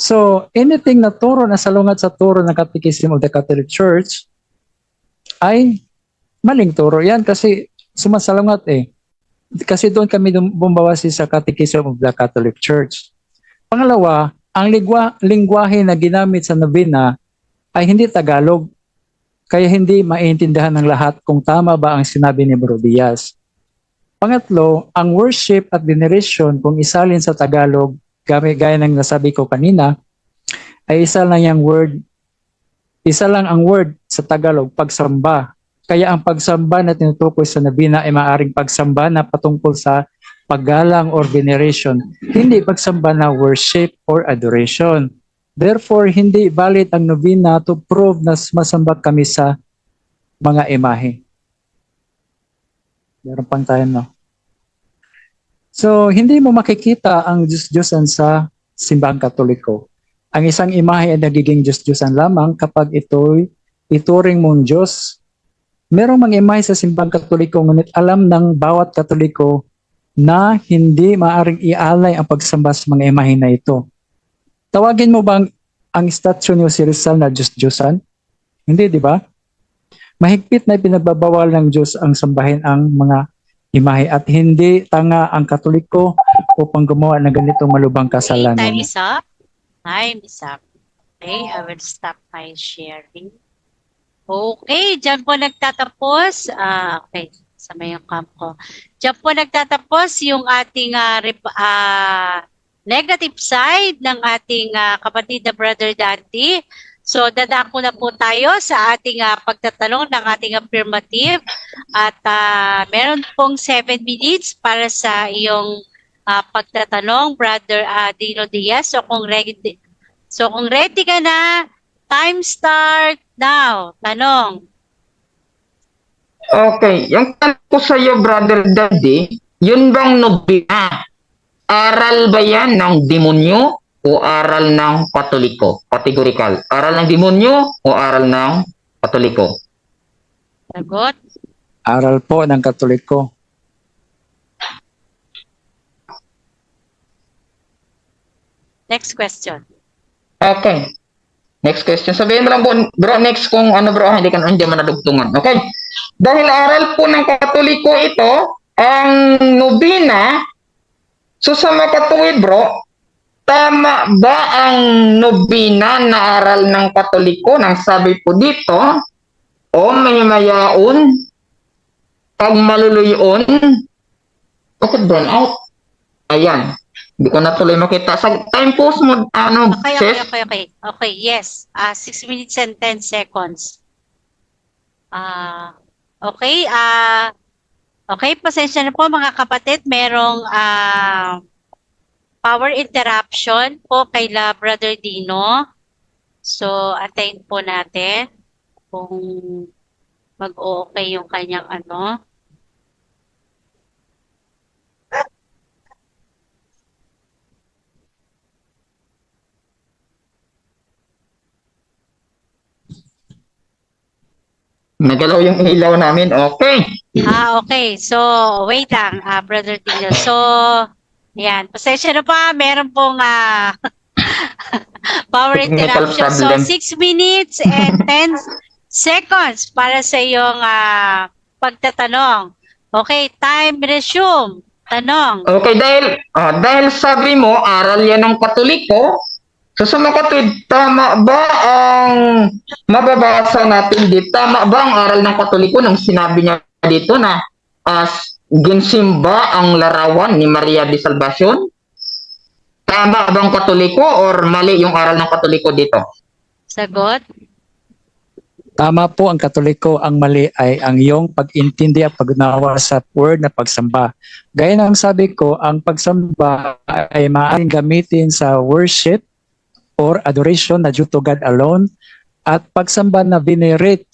So, anything na turo na salungat sa turo ng Catechism of the Catholic Church ay maling turo yan kasi sumasalungat eh. Kasi doon kami bumabase sa Catechism of the Catholic Church. Pangalawa, ang lingwahe na ginamit sa nobina ay hindi Tagalog. Kaya hindi maintindihan ng lahat kung tama ba ang sinabi ni Bro Diaz. Pangatlo, ang worship at veneration kung isalin sa Tagalog gaya ng nasabi ko kanina, ay isa lang ang word sa Tagalog, pagsamba. Kaya ang pagsamba na tinutukoy sa nobina ay maaaring pagsamba na patungkol sa paggalang or veneration, hindi pagsamba na worship or adoration. Therefore, hindi valid ang nobina to prove na sumasamba kami sa mga imahe. Meron pang tayo, no? So, hindi mo makikita ang Diyos-Diyosan sa simbahang Katoliko. Ang isang imahe ay nagiging Diyos-Diyosan lamang kapag ito'y ituring mong Diyos. Merong mga imahe sa simbahang Katoliko, ngunit alam ng bawat Katoliko na hindi maaring ialay ang pagsamba sa mga imahe na ito. Tawagin mo bang ang statue ni Jose Rizal na Diyos-Diyosan? Hindi, di ba? Mahigpit na pinagbabawal ng Diyos ang sambahin ang mga imahe at hindi tanga ang Katoliko upang gumawa ng ganitong malubhang kasalanan. Time is up. Time is up. Okay, I will stop my sharing. Okay, dyan po nagtatapos. Okay, sama yung cam ko. Dyan po nagtatapos yung ating negative side ng ating kapatid na Brother Dante. So, dadako na po tayo sa ating pagtatanong ng ating affirmative at meron pong 7 minutes para sa iyong pagtatanong, Brother Dino Diaz. So, kung ready ka na, time start now. Tanong. Okay, yung tanong ko sa iyo, Brother Daddy, yun bang nobina? Aral ba yan ng demonyo o aral ng Katoliko? Categorical. Aral ng demonyo o aral ng Katoliko? Sagot. Aral po ng Katoliko. Next question. Okay. Next question. Sabihin mo lang bro, next kung ano bro, hindi man nadugtungan. Okay. Dahil aral po ng Katoliko ito, ang nobina, so sa mga katuwid bro, tama ba ang nobina na aral ng Katoliko nang sabi po dito, o may mayaon, pag maluluyon, bakit burn out? Ayan. Hindi ko na tuloy makita. Sa time post mo, sis? Okay, yes. 6 minutes and 10 seconds. Okay, okay, pasensya na po mga kapatid. Merong power interruption po kay Brother Dino. So, antayin po natin kung mag-okay yung kanyang ano. Nagalaw yung ilaw namin. Okay. Okay. So, wait lang, Brother Dino. So, yan. Pasensya na pa. Meron pong power Technical interruption. So, problem. 6 minutes and 10 seconds para sa iyong pagtatanong. Okay, time resume. Tanong. Okay, dahil sabi mo, aral yan ng Katoliko, so sa mga katuwid, tama ba ang mababasa natin dito? Tama ba ang aral ng Katoliko nung sinabi niya dito na ginsimba ang larawan ni Maria de Salvacion? Tama ba ang Katoliko or mali yung aral ng Katoliko dito? Sagot. Tama po ang Katoliko, ang mali ay ang iyong pag-intindi at pag-unawa sa word na pagsamba. Gaya ng sabi ko, ang pagsamba ay maaaring gamitin sa worship or adoration na due to God alone, at pagsamba na venerate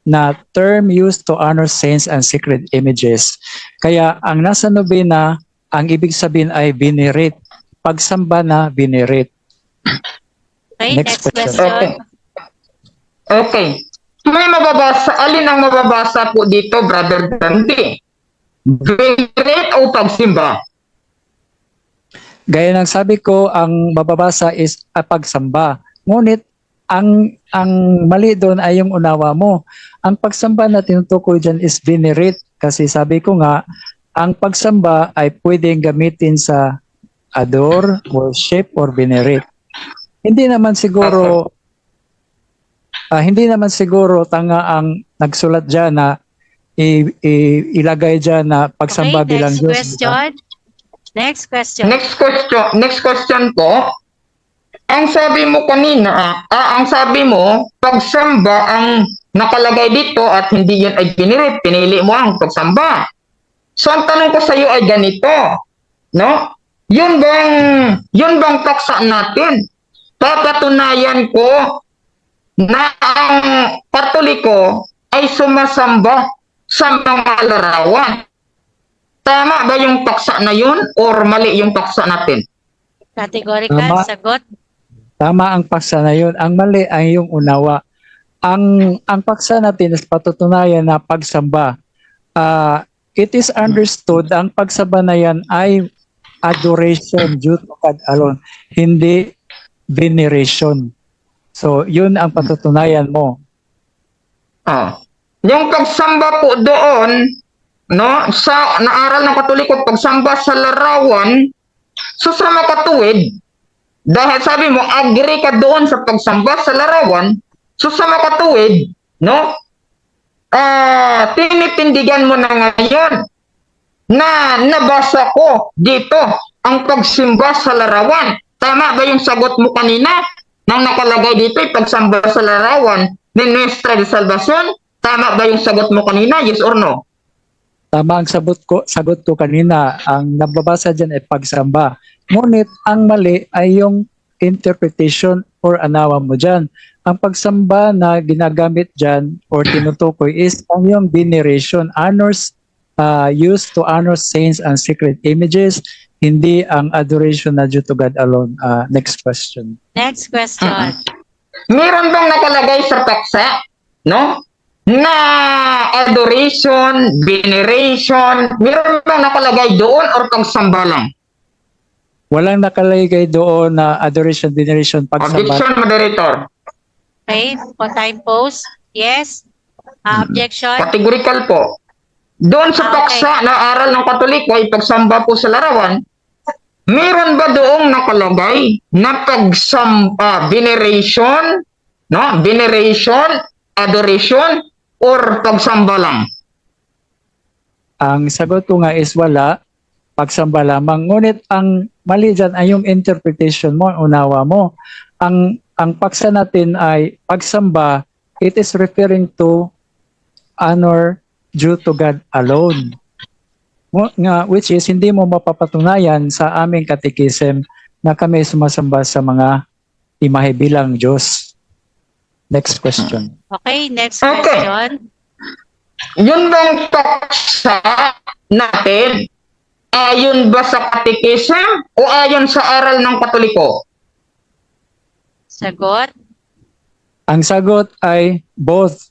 na term used to honor saints and sacred images. Kaya ang nasa nobena, ang ibig sabihin ay venerate. Pagsamba na venerate. Okay, Next next question. question. Okay. May mababasa, alin ang mababasa po dito, Brother Dante? Venerate o pagsimba? Gaya ng sabi ko, ang mababasa is pagsamba. Ngunit ang mali doon ay yung unawa mo. Ang pagsamba na tinutukoy dyan is venerate. Kasi sabi ko nga, ang pagsamba ay pwedeng gamitin sa adore, worship, or venerate. Hindi naman siguro tanga ang nagsulat dyan na ilagay dyan na pagsamba Okay, bilang next Diyos. question. Next question. Next question po. Ang sabi mo kanina, ang sabi mo, pagsamba ang nakalagay dito at hindi yun ay pinili mo ang pagsamba. So ang tanong ko sa iyo ay ganito, no? Yun bang paksa natin? Papatunayan ko na ang Katoliko ay sumasamba sa mga larawan. Tama ba yung paksa na yun or mali yung paksa natin? Categorical, Tama. sagot. Tama ang paksa na yun. Ang mali ay yung unawa. Ang paksa natin is patutunayan na pagsamba. It is understood ang pagsamba na yan ay adoration due to God alone, hindi veneration. So, yun ang patutunayan mo. Yung pagsamba po doon, no, sa naaral ng Katoliko, pagsamba sa larawan, so sa mga katuwid, dahil sabi mo, agree ka doon sa pagsamba sa larawan, so sa mga katuwid, no, tinitindigan mo na ngayon na nabasa ko dito ang pagsimba sa larawan. Tama ba yung sagot mo kanina nang nakalagay dito yung pagsamba sa larawan ni Nuestra de Salvacion? Tama ba yung sagot mo kanina? Yes or no? Tama ang sagot ko kanina. Ang nababasa dyan ay pagsamba. Ngunit ang mali ay yung interpretation or anawa mo dyan. Ang pagsamba na ginagamit dyan or tinutukoy is ang yung veneration, honors used to honor saints and sacred images, hindi ang adoration na due to God alone. Next question. Next question. Meron bang nakalagay sa paksa, no? na adoration, veneration, meron bang nakalagay doon or pagsamba lang? Walang nakalagay doon na adoration, veneration, pagsamba. Objection, moderator. Okay, po time pose. Yes. Objection. Categorical po. Doon sa paksa na aral ng Katoliko ay pagsamba po sa larawan, meron ba doong nakalagay na pagsamba, veneration, no? Veneration, adoration, or pagsamba lang? Ang sagot ko nga is wala, pagsamba lamang. Ngunit ang mali dyan ay yung interpretation mo, unawa mo. Ang paksa natin ay pagsamba, it is referring to honor due to God alone. Which is, hindi mo mapapatunayan sa aming katekism na kami sumasamba sa mga imahe bilang Diyos. Next question. Okay, next Okay. question. Yun bang paksa natin, ayon ba sa katekism o ayon sa aral ng Katoliko? Sagot. Ang sagot ay both,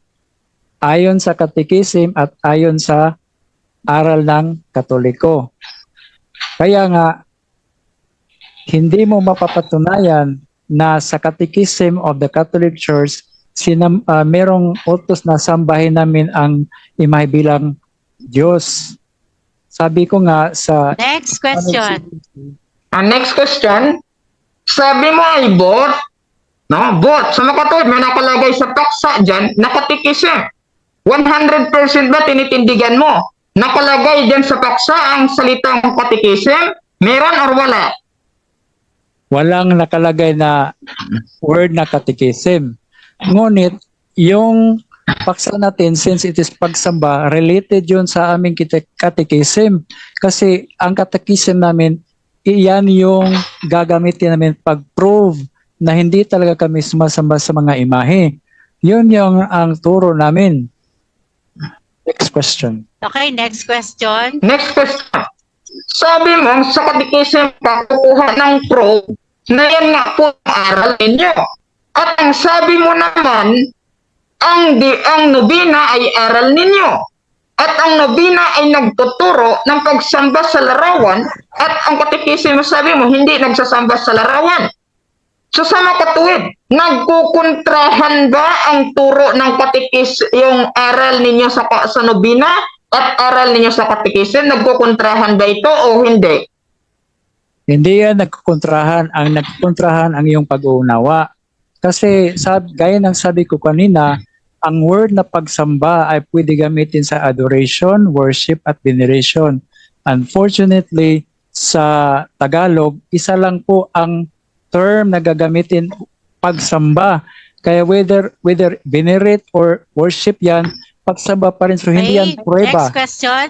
ayon sa katekism at ayon sa aral ng Katoliko. Kaya nga, hindi mo mapapatunayan na sa Catechism of the Catholic Church, merong utos na sambahin namin ang imahe bilang Diyos. Sabi ko nga sa... Next question. Ang next question, sabi mo ay both, no? Both. Sa makatulad, may nakalagay sa paksa dyan, nakatikism. 100% ba tinitindigan mo? Nakalagay dyan sa paksa ang salitang katikism? Meron or wala? Walang nakalagay na word na catechism. Ngunit, yung paksa natin, since it is pagsamba, related yun sa aming catechism. Kasi ang catechism namin, iyan yung gagamitin namin pag-prove na hindi talaga kami sumasamba sa mga imahe. Yun yung ang turo namin. Next question. Okay, next question. Next question. Sabi mo, sa katikism ka kukuha ng proof na yan nga po ang aral ninyo. At ang sabi mo naman, ang nobina ay aral ninyo. At ang nobina ay nagtuturo ng pagsamba sa larawan. At ang katikism mo sabi mo, hindi nagsasamba sa larawan. So sa makatuwid, nagkukontrahan ba ang turo ng yung aral ninyo sa nobina at aral ninyo sa katekism? Nagkukontrahan ba ito o hindi? Hindi yan nagkukontrahan. Ang nagkukontrahan ang iyong pag-uunawa. Kasi gaya ng sabi ko kanina, ang word na pagsamba ay pwede gamitin sa adoration, worship at veneration. Unfortunately, sa Tagalog, isa lang po ang term na gagamitin pagsamba. Kaya whether venerate or worship yan, pagsamba pa rin. So hindi yan Okay, prueba. next question.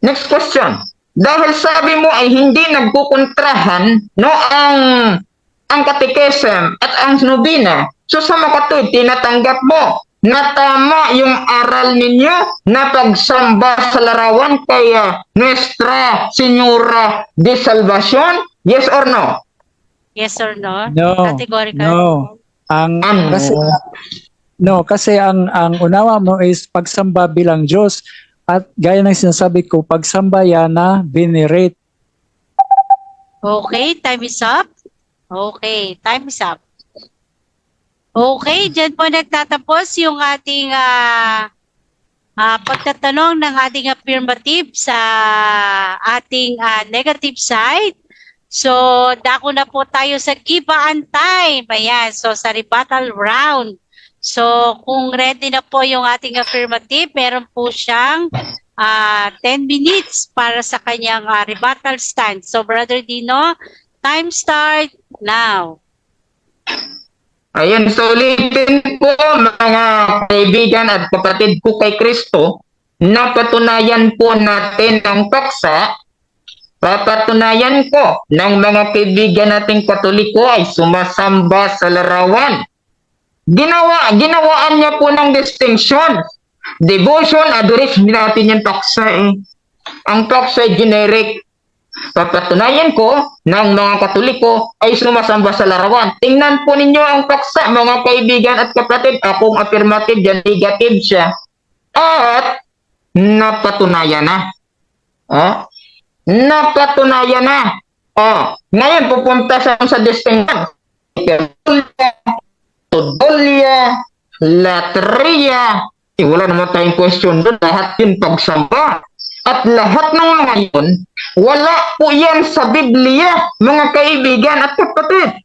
Next question. Dahil sabi mo ay hindi nagkukontrahan no ang katekism at ang nobina. So sa makatuwid, tinatanggap mo na tama yung aral ninyo na pagsamba sa larawan kay Nuestra Señora de Salvación? Yes or no? Yes or no? No. Categorical. No. Kasi ang unawa mo is pagsamba bilang Diyos at gaya ng sinasabi ko, pagsamba yan na venerate. Okay, time is up. Okay, time is up. Okay, dyan po nagtatapos yung ating pagtatanong ng ating affirmative sa ating negative side. So, dako na po tayo sa give-an time. Ayan, so sa rebuttal round. So, kung ready na po yung ating affirmative, meron po siyang 10 minutes para sa kanyang rebuttal stand. So, Brother Dino, time start now. Ayan, so ulitin po mga kaibigan at kapatid ko kay Kristo, napatunayan po natin ang paksa. Papatunayan ko ng mga kaibigan nating Katoliko ay sumasamba sa larawan. Ginawaan niya po ng distinction. Devotion, adoration, hindi natin yung paksa eh. Ang paksa ay generic. Papatunayan ko ng mga Katoliko ay sumasamba sa larawan. Tingnan po ninyo ang paksa, mga kaibigan at kapatid. Akong affirmative dyan, negative siya. At napatunayan na. Oh, napatunayan na. Oh, ngayon pupunta sa distinction. Tudolya, latria. Wala naman tayong question doon. Lahat yun pagsamba. At lahat ng mga yun, wala po yan sa Biblia, mga kaibigan at kapatid.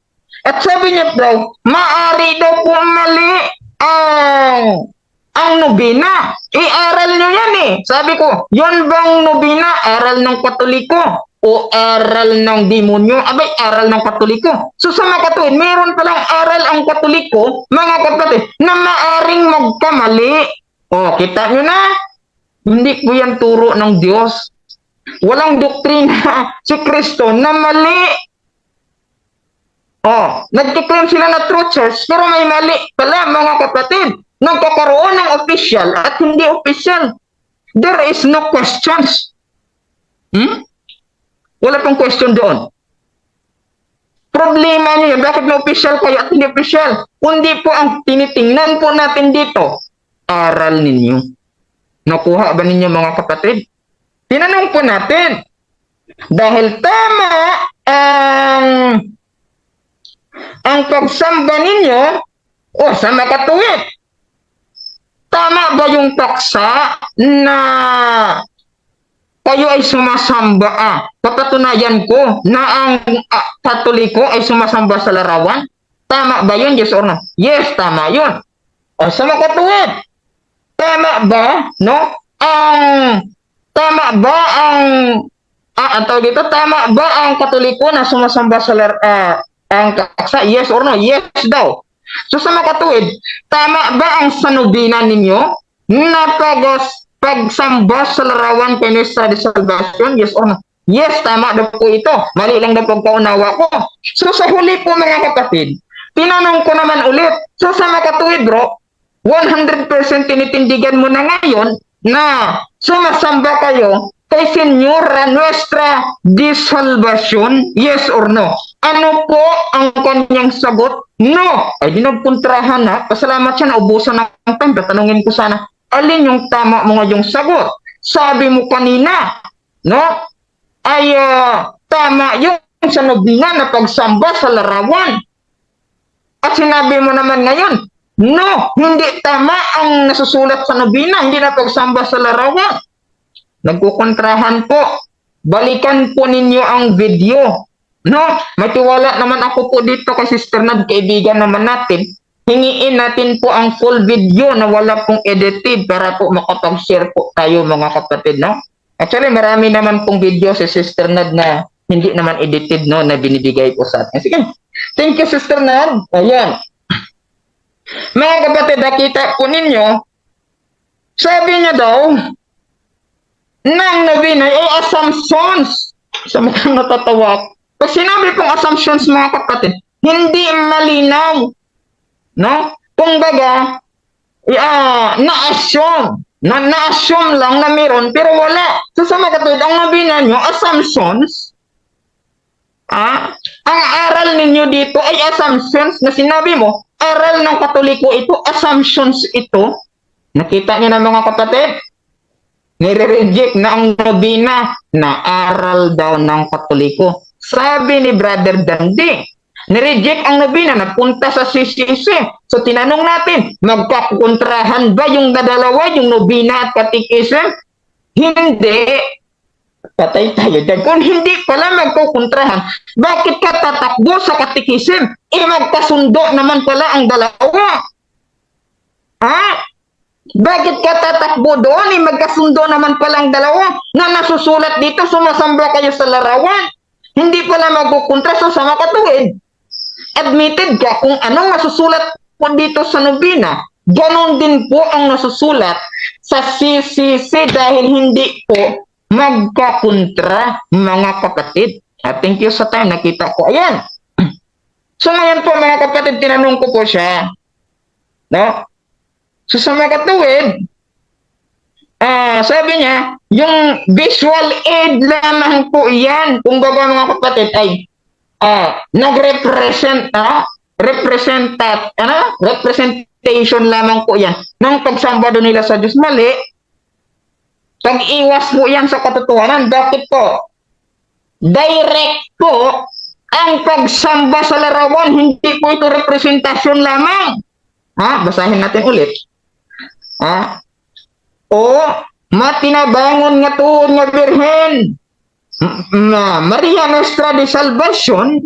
At sabi niya daw, maari daw po mali ang nobina. I-aral nyo yan eh. Sabi ko, yun bang nobina? Aral ng Katoliko o aral ng demonyo? Abay, aral ng Katoliko. So sa mga katuwid, mayroon palang aral ang Katoliko, mga kapatid, na maaring magkamali. O, kita nyo na? Hindi po yan turo ng Diyos. Walang doktrina si Kristo na mali. Oh, nagkiklaim sila na true church, pero may mali pala, mga kapatid. Nagkakaroon ng official at hindi official. There is no questions. Wala pong question doon. Problema niyo, bakit na official kayo at hindi official? Kundi po ang tinitingnan po natin dito, aral ninyo. Nakuha ba ninyo, mga kapatid? Tinanong po natin, dahil tama ang pagsamba ninyo, sa makatuwid, tama ba yung paksa na kayo ay sumasamba? Papatunayan ko na ang Katoliko ay sumasamba sa larawan. Tama ba yun? Yes or no? Yes, tama yun. Sa makatuwid, tama ba, no? Tama ba ang Katoliko na sumasamba sa ang kaksa? Yes or no? Yes daw. So sa makatuwid, tama ba ang sanubina ninyo na pagsamba sa larawan Pinuestra de Salvacion? Yes or no? Yes, tama daw po ito. Mali lang daw pagkaunawa ko. So sa huli po, mga kapatid, tinanong ko naman ulit. So sa makatuwid, bro, 100% tinitindigan mo na ngayon na sumasamba kayo kay Senyora Nuestra de Salvacion? Yes or no? Ano po ang kanyang sagot? No! Ay, dinagpuntrahan na. Pasalamat siya, naubusan ng time. Tatanungin ko sana, alin yung tama mo ngayong sagot? Sabi mo kanina, no? Ay, tama yung sa nobina na pagsamba sa larawan. At sinabi mo naman ngayon, no, hindi tama ang nasusulat sa nobina, hindi na pagsamba sa larawan. Nagkukontrahan po. Balikan po ninyo ang video. No, matiwala naman ako po dito kay Sister Nad, kaibigan naman natin. Hingiin natin po ang full video na wala pong edited para po makapag-share po tayo, mga kapatid, no? Actually, marami naman pong video si Sister Nad na hindi naman edited, no, na binibigay po sa atin. Sige, thank you, Sister Nad. Ayan. Mga kapatid, nakita po ninyo, sabi niya daw, ng nobina ay assumptions. Sa mga natatawa. Pag sinabi pong assumptions, mga kapatid, hindi malinaw. No? Kung baga, na-assume. Na-assume lang na meron, pero wala. So sa mga kapatid, ang nobina nyo, assumptions, ang aral ninyo dito ay assumptions na sinabi mo, aral ng Katoliko ito, assumptions ito. Nakita niyo na, mga kapatid? Nire-reject na ang nobina na aral daw ng Katoliko. Sabi ni Brother Dandy, nireject ang nobina, napunta sa CCC. So tinanong natin, magkakontrahan ba yung dalawa, yung nobina at catechism? Hindi. Patay tayo dyan. Kung hindi pala magkukontrahan, bakit ka tatakbo sa catechism? Magkasundo naman pala ang dalawa. Bakit ka tatakbo doon? Magkasundo naman palang dalawa na nasusulat dito, sumasamba kayo sa larawan. Hindi pala magkukontra sa makatuwid. Admitted ka kung anong nasusulat po dito sa nobina, ganon din po ang nasusulat sa CCC dahil hindi po magkakontra, mga kapatid. Thank you sa time, nakita ko. Ayan. So ngayon po, mga kapatid, tinanong ko po siya. No? So sa mga katuwid, sabi niya, yung visual aid lamang po yan. Kung baga mga kapatid ay nag-represent, representation lamang po yan ng pagsamba doon nila sa Diyos. Mali. Pag-iwas po yan sa katotohanan. Bakit po? Direct po ang pagsamba sa larawan. Hindi po ito representasyon lamang. Basahin natin ulit. O matinabangon nga tuon nga birhen Maria Nostra de Salvacion,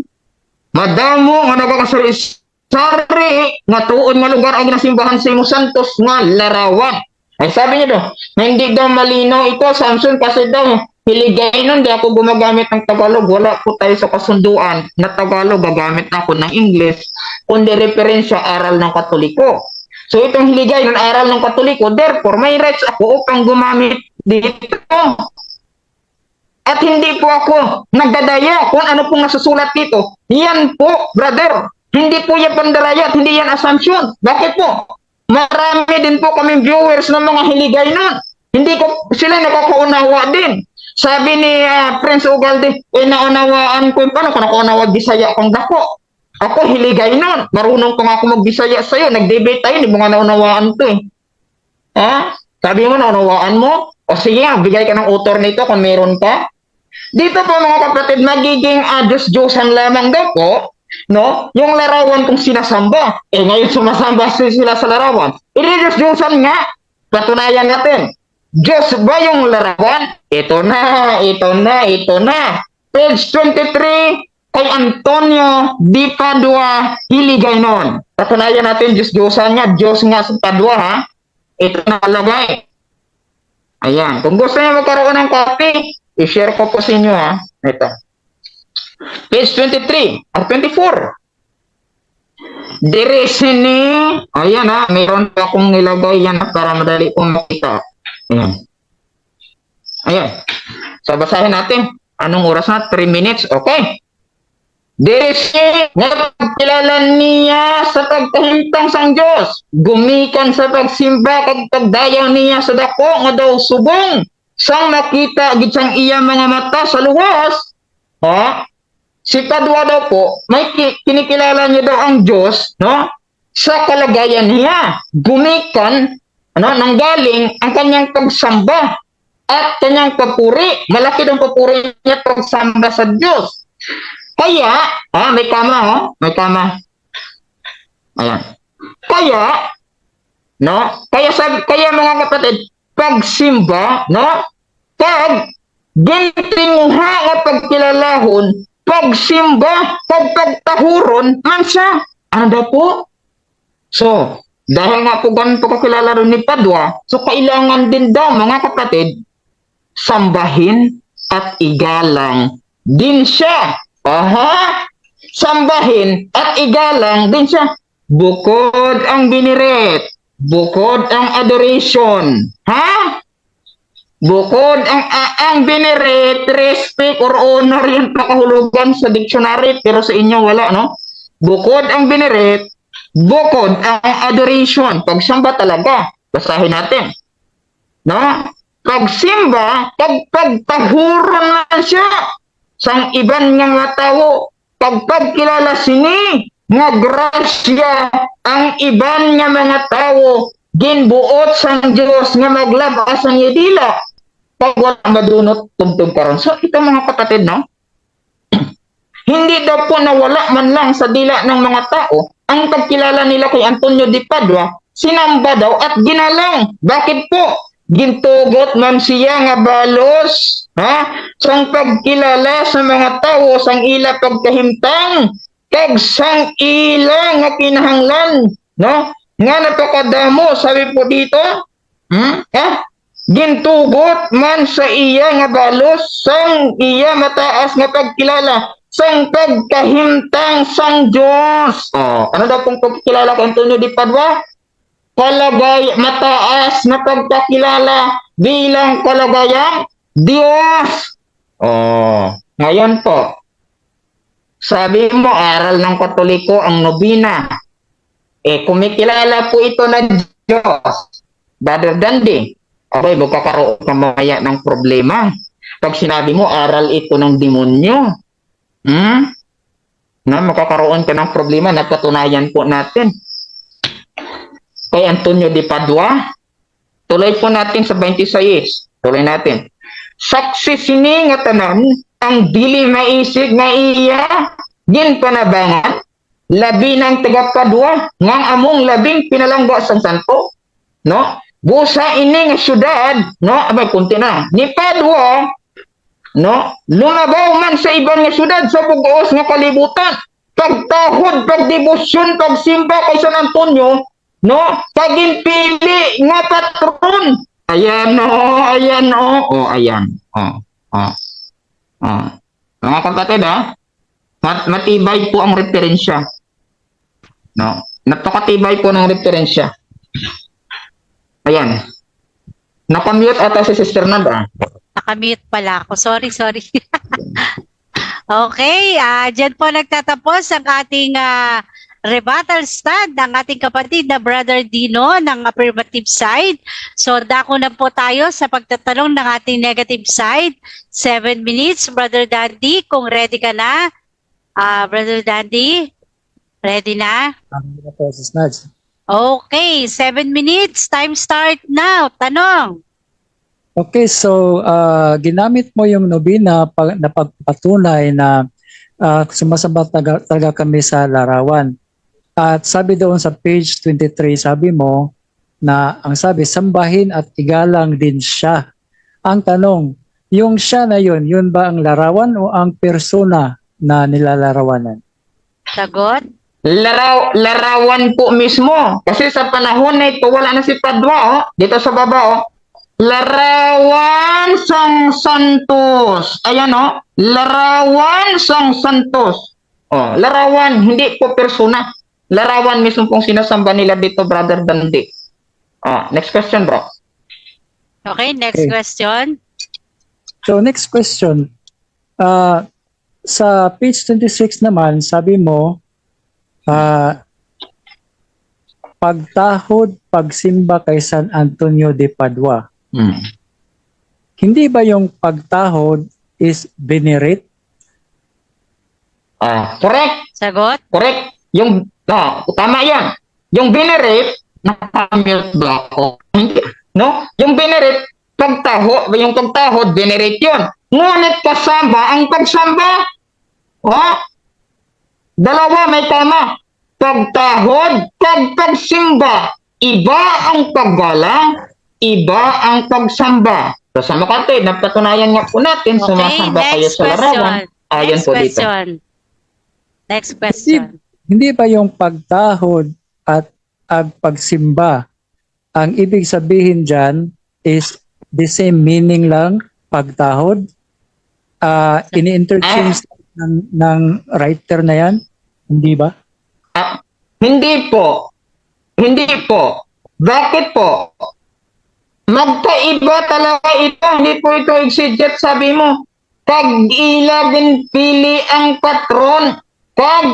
madamo nga nagkakasari-sari nga tuon nga lugar ang ginasimbahan sa imo santos nga larawan. Ay sabi niya daw, hindi daw malino ito, Samson, kasi daw hiligay nun, di ako gumagamit ng Tagalog, wala po tayo sa kasunduan na Tagalog, gagamit ako ng English, kundi referensya aral ng Katoliko. So itong hiligay ng aral ng Katoliko, therefore may rights ako upang gumamit dito. At hindi po ako nagdadaya kung ano pong nasusulat dito. Yan po, brother. Hindi po yan pandalaya at hindi yan assumption. Bakit po? Marami din po kaming viewers ng mga hiligay nun. Hindi ko sila nakakaunawa din. Sabi ni Prince Ugalde, naunawaan ko paano ko nakaunawa Bisaya kung dako. Ako hiligay nun. Marunong ko nga ako mag-Bisaya sa'yo. Nag-debate tayo, hindi mo nga naunawaan to Sabi mo, naunawaan mo? O sige, bigay ka ng author nito kung meron ka. Dito po mga kapatid, magiging Diyos-Diyosan lamang daw po, no? Yung larawan kung sinasamba. Ngayon sumasamba sila sa larawan. Diyos-Diyosan nga. Patunayan natin. Diyos ba yung larawan? Ito na. Page 23, kay Antonio Di Padua, hiligay nun. Patunayan natin, Diyos-Diyosan nga. Diyos nga sa Padua, Ito nalagay. Ayan. Kung gusto niyo magkaroon ng copy, i-share ko po sa inyo Ito. Page 23 or 24. Diresini. Ayan mayroon pa akong nilagay yan para madali kong makita. Ayan. So basahin natin. Anong oras na? 3 minutes. Okay. Diresini. Nagpagkilala niya sa pagkahintang sang Diyos. Gumikan sa pagsimba kag pagdayaw niya sa dako nga daw subong. Sang makita gid sang iya mga mata sa luwas. Si Padua daw po, may kinikilala niya daw ang Diyos, no? Sa kalagayan niya. Gumikan, nanggaling ang kanyang pagsamba at kanyang papuri. Malaki daw papuri niya pagsamba sa Diyos. Kaya, may kama, may kama. Ayan. Kaya, kaya mga kapatid, pagsimba, pag gintingha nga pagkilalahon, pagsimba, pagtahuron, man siya. Ano daw po? So, dahil nga po ganun po kakilala rin ni Padua, so kailangan din daw mga kapatid, sambahin at igalang din siya. Sambahin at igalang din siya. Bukod ang biniret, bukod ang adoration, bukod ang biniret, respect or honor yan pakahulugan sa dictionary, pero sa inyo wala, no? Bukod ang biniret, bukod ang adoration, pagsamba talaga. Basahin natin. No? Pagsimba, pagtahuron na siya sang iban nga mga tao, pagpagkilala sini, nga grasya ang iban nga mga tao, ginbuot sang Diyos nga maglabas ang yadila pag wala madunot tugtog karon. So ito mga kapatid, no? Hindi daw po nawala man lang sa dila ng mga tao ang pagkilala nila kay Antonio Di Padua, sinamba daw at ginalang. Bakit po? Gintugot man siya nga balos, sang pagkilala sa mga tao, sang ila pagkahimtang, kag sang ila nga kinahanglan, no? Nga napakadamo, sabi po dito, gintugot man sa iya nga balos, sang iya mataas nga pagkilala, sang pagkahimtang sang Diyos. Ano daw pong pagkilala kay Antonio Di Padua? Mataas na pagkakilala bilang kalagayang Diyos. Ngayon po, sabi mo, aral ng Katoliko ang nobina. Kumikilala po ito na Diyos. Brother Dandy, abay, magkakaroon ka mamaya ng problema. Pag sinabi mo, aral ito ng demonyo, na makakaroon ka ng problema, napatunayan po natin. Kay Antonio de Padua, tuloy po natin sa 26. Tuloy natin. Saksi sini nga tanan, ang dili maisig nga iya, gin panabangan, labi ng taga Padua, ngang among labing pinalanggo sang santo, no? Busa ini nga syudad, no? Abay, kunti na. Ni Padua, no? Lumabaw man sa ibang nga syudad sa bugoos nga kalibutan. Pagtahod, pagdebosyon, pagsimba kay San Antonio, no? Paginpili nga patron. Ayan ayan ayan. Mga kapatid, matibay po ang referensya. No? Napakatibay po ng referensya. Ayan. Nakamute ata si Sister Nanda. Nakamute pala ako. Sorry. Okay, dyan po nagtatapos ang ating rebuttal stand ng ating kapatid na Brother Dino ng affirmative side. So, dako na po tayo sa pagtatanong ng ating negative side. 7 minutes, Brother Dandy, kung ready ka na. Brother Dandy, ready na? Okay, 7 minutes, time start now. Tanong. Okay, so ginamit mo yung nobina na pagpatunay na sumasamba talaga kami sa larawan. At sabi doon sa page 23, sabi mo na ang sabi, sambahin at igalang din siya. Ang tanong, yung siya na yun ba ang larawan o ang persona na nilalarawanan? Sagot? Larawan po mismo. Kasi sa panahon na ito, wala na si Padua, dito sa baba, Larawan sang Santos. Ayan, Larawan sang Santos. Larawan, hindi po persona. Larawan mismo pong sinasamba nila dito, Brother Dandy. Next question, bro. Okay, next question. So, next question. Sa page 26 naman, sabi mo, pagtahod, pagsimba kay San Antonio de Padua. Hindi ba yung pagtahod is venerate? Correct. Sagot? Correct. Yung, tama yan. Yung venerate, nakamute ba ako? Hindi. No? Yung venerate, yung pagtahod, venerate yun. Ngunit kasama ang pagsamba. Dalawa may tama. Pagtahod, pagsimba. Iba ang paggalang, iba ang pagsamba. So sa makatid, napatunayan nga po natin, sumasamba kayo sa larawan. Ayan po dito. Next question. Hindi ba yung pagtahod at pagsimba, ang ibig sabihin dyan is the same meaning lang, pagtahod? Ini-interchange ng writer na yan? Hindi ba? Hindi po. Hindi po. Bakit po? Magkaiba talaga ito. Hindi po ito exeget, sabi mo. Pag-ilagin pili ang patron.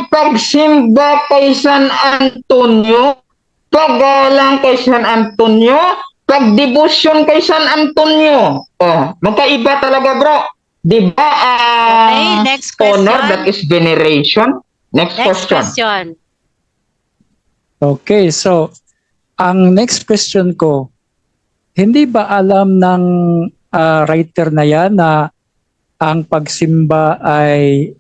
Pagsimba kay San Antonio. Pagalang kay San Antonio. Pagdebosyon kay San Antonio. Magkaiba talaga, bro. Diba? Okay, next question. Honor, that is veneration. Next question. Okay, so ang next question ko, hindi ba alam ng writer na yan na ang pagsimba ay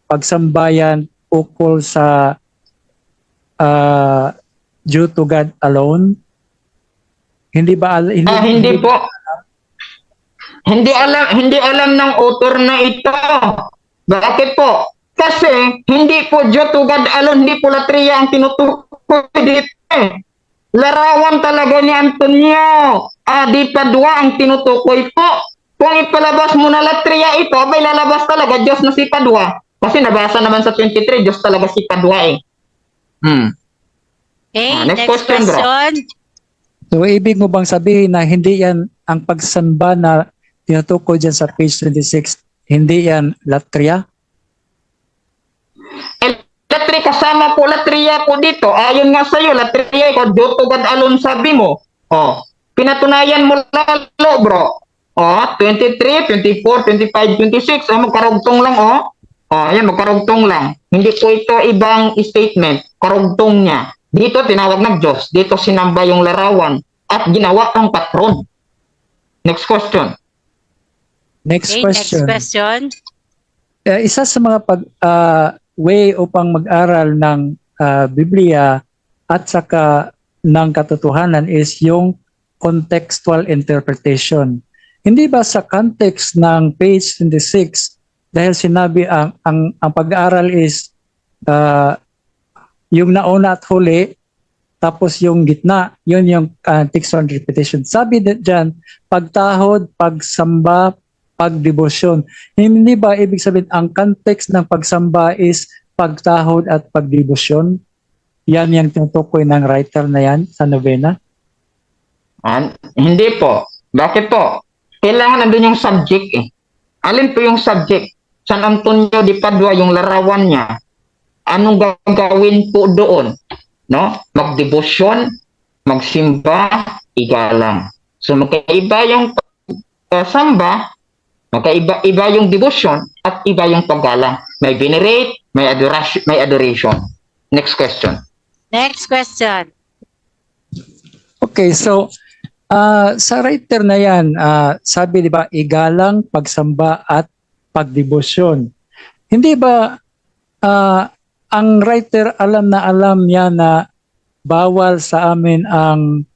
pagsambayan ukol sa due to God alone? Hindi ba hindi po. Hindi alam ng author na ito. Bakit po? Kasi hindi po due to God alone, hindi po latria ang tinutukoy dito. Larawan talaga ni Antonio di Padua ang tinutukoy po. Kung ipalabas mo na latria ito, abay lalabas talaga Diyos na si Padua. Kasi nabasa naman sa 23, Diyos talaga si Padua . Okay, next next question, bro. So, ibig mo bang sabihin na hindi yan ang pagsamba na tinutukoy dyan sa page 26, hindi yan latria? Latria, kasama po latria po dito. Ayon nga sa'yo, latria ko, due to God alone sabi mo. Oh, pinatunayan mo lalo, bro. Oh, 23, 24, 25, 26. Oh, magkarugtong lang, oh. Oh, ayan, magkarugtong lang. Hindi po ito ibang statement. Karugtong niya. Dito, tinawag ng Diyos. Dito, sinamba yung larawan. At ginawa ang patron. Next question. Next Okay, next question. question. Isa sa mga way upang mag-aral ng Biblia at saka ng katotohanan is yung contextual interpretation. Hindi ba sa context ng page 26, dahil sinabi ang pag-aaral is yung nauna at huli, tapos yung gitna, yun yung textual interpretation. Sabi dyan, pagtahod, pagsamba, pagdebosyon. Hindi ba ibig sabihin ang context ng pagsamba is pagtahod at pagdebosyon? Yan yung tinutukoy ng writer na yan sa novena? Hindi po. Bakit po? Kailangan nandun yung subject eh. Alin po yung subject? San Antonio de Padua, yung larawan niya. Anong gagawin po doon? No? Magdebosyon, magsimba, igalang. So magkaiba yung samba, magkaiba yung devotion, at iba yung paggalang. May venerate, may adoration. Next question. Next question. Okay, so sa writer na yan, sabi di ba, igalang, pagsamba at pagdebosyon. Hindi ba ang writer alam niya na bawal sa amin ang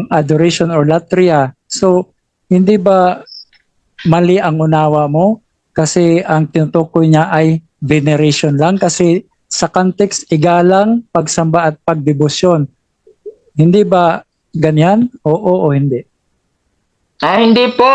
adoration or latria? So hindi ba mali ang unawa mo? Kasi ang tinutukoy niya ay veneration lang, kasi sa context igalang, pagsamba at pagdebosyon. Hindi ba ganyan? Oo o hindi? Hindi po.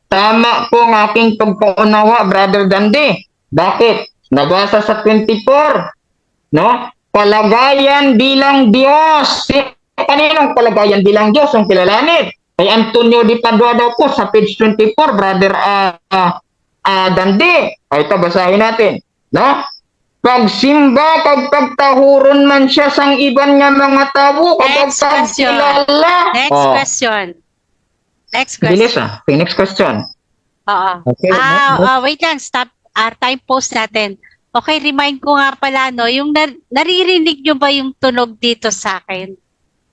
Tama po ang aking pagpaunawa, Brother Dandi. Bakit? Nabasa sa 24. No? Palagayan bilang Diyos. Kaninong palagayan bilang Diyos ang kilalanin? Kay Antonio de Padua daw po sa page 24, Brother Dandi. Ito, basahin natin. No? Pagsimba, kag pagtahuron man siya sang iban nga mga tao, kag Next question. pagkilala. Next question. Next Bilis question. Okay, next question. Oo. Okay. Wait lang, stop. Time pause natin. Okay, remind ko nga pala, no, yung naririnig nyo ba yung tunog dito sa akin?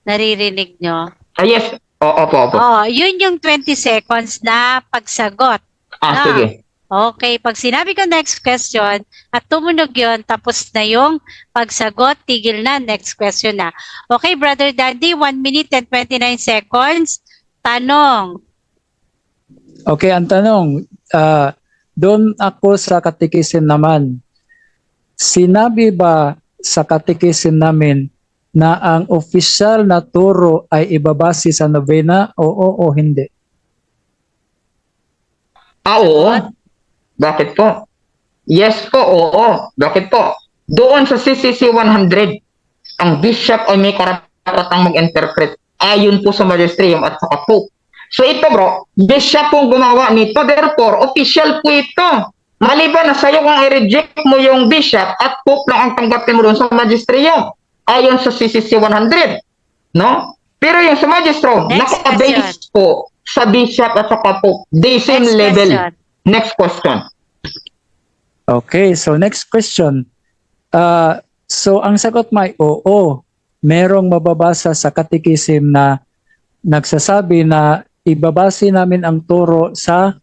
Naririnig nyo? Yes. Opo. Yun yung 20 seconds na pagsagot. Ah. Sige. Okay, pag sinabi ko next question at tumunog yun, tapos na yung pagsagot, tigil na, next question na. Okay, Brother Dandy, 1 minute and 29 seconds. Tanong. Okay, ang tanong, doon ako sa katikisin naman, sinabi ba sa katikisin namin na ang opisyal na turo ay ibabase sa novena? Oo o hindi? Oo. Bakit po? Yes po, oo. Bakit po? Doon sa CCC 100, ang bishop ay may karapatang mag-interpret ayon po sa magisterium at saka pope. So ito bro, bishop pong gumawa nito, therefore, official po ito. Maliban na sa'yo kung i-reject mo yung bishop at pope lang ang tanggapin mo doon sa magisterium ayon sa CCC 100. No? Pero yung sa magistro, nakabase po sa bishop at saka pope. The same Next level. question. Next question. Okay, so next question. So ang sagot may oo. Merong mababasa sa katikisim na nagsasabi na ibabase namin ang turo sa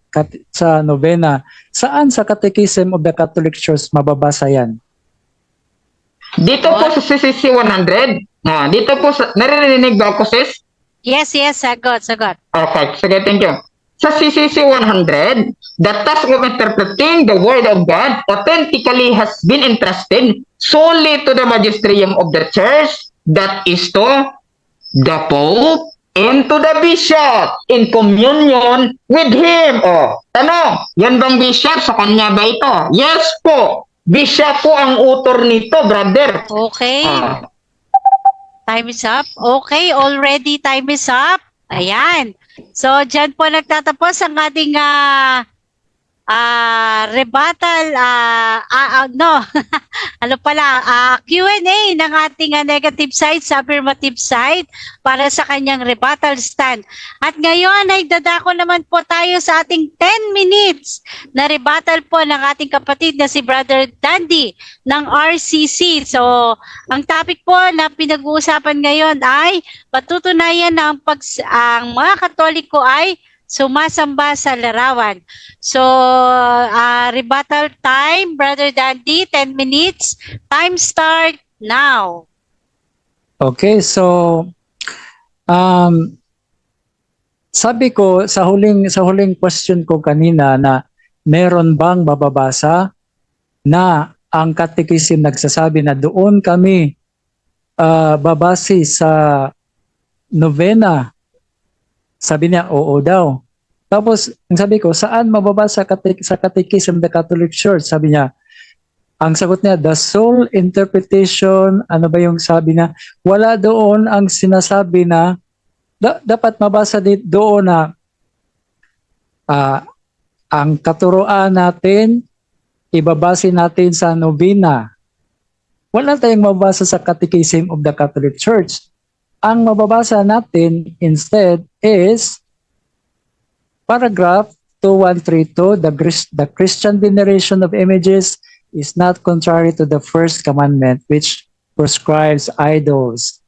novena. Saan sa Catechism of the Catholic Church mababasa yan? Dito po sa CCC 100. Dito po sa, naririnig ba ako, sis? Yes, sagot. Okay, sige, thank you. Sa CCC 100, the task of interpreting the Word of God authentically has been entrusted solely to the magisterium of the Church, that is to the Pope and to the Bishop in communion with him. Tanong, yan bang Bishop? Sa kanya ba ito? Yes po. Bishop po ang author nito, brother. Okay. Time is up. Okay, already time is up. Ayan. So, dyan po nagtatapos ang ating rebuttal, no, ano pala, Q&A ng ating negative side sa affirmative side para sa kanyang rebuttal stand. At ngayon ay dadako naman po tayo sa ating 10 minutes na rebuttal po ng ating kapatid na si Brother Dandy ng RCC. So, ang topic po na pinag-uusapan ngayon ay patutunayan na ang mga Katoliko ay sumasamba sa larawan. So, rebuttal time, Brother Dandy, 10 minutes. Time start now. Okay, so sabi ko sa huling question ko kanina na meron bang mababasa na ang Catechism nagsasabi na doon kami babase sa novena. Sabi niya, oo daw. Tapos, ang sabi ko, saan mababasa sa Catechism of the Catholic Church? Sabi niya, ang sagot niya, the sole interpretation, ano ba yung sabi na, wala doon ang sinasabi na, dapat mabasa doon na ang katuruan natin, ibabase natin sa novena. Wala tayong mababasa sa Catechism of the Catholic Church. Ang mababasa natin instead is paragraph 2132, the Christian veneration of images is not contrary to the first commandment which proscribes idols.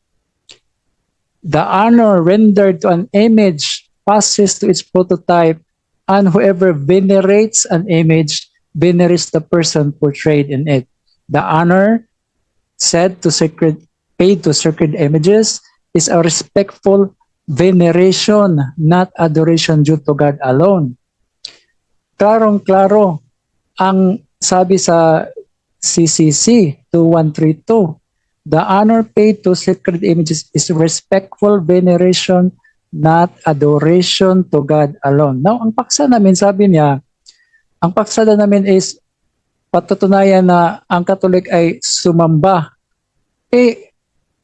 The honor rendered to an image passes to its prototype, and whoever venerates an image venerates the person portrayed in it. The honor paid to sacred images is a respectful veneration, not adoration due to God alone. Klarong-klaro ang sabi sa CCC 2132, the honor paid to sacred images is respectful veneration, not adoration to God alone. Now, ang paksa namin, sabi niya, ang paksada namin is patutunayan na ang Katolik ay sumamba.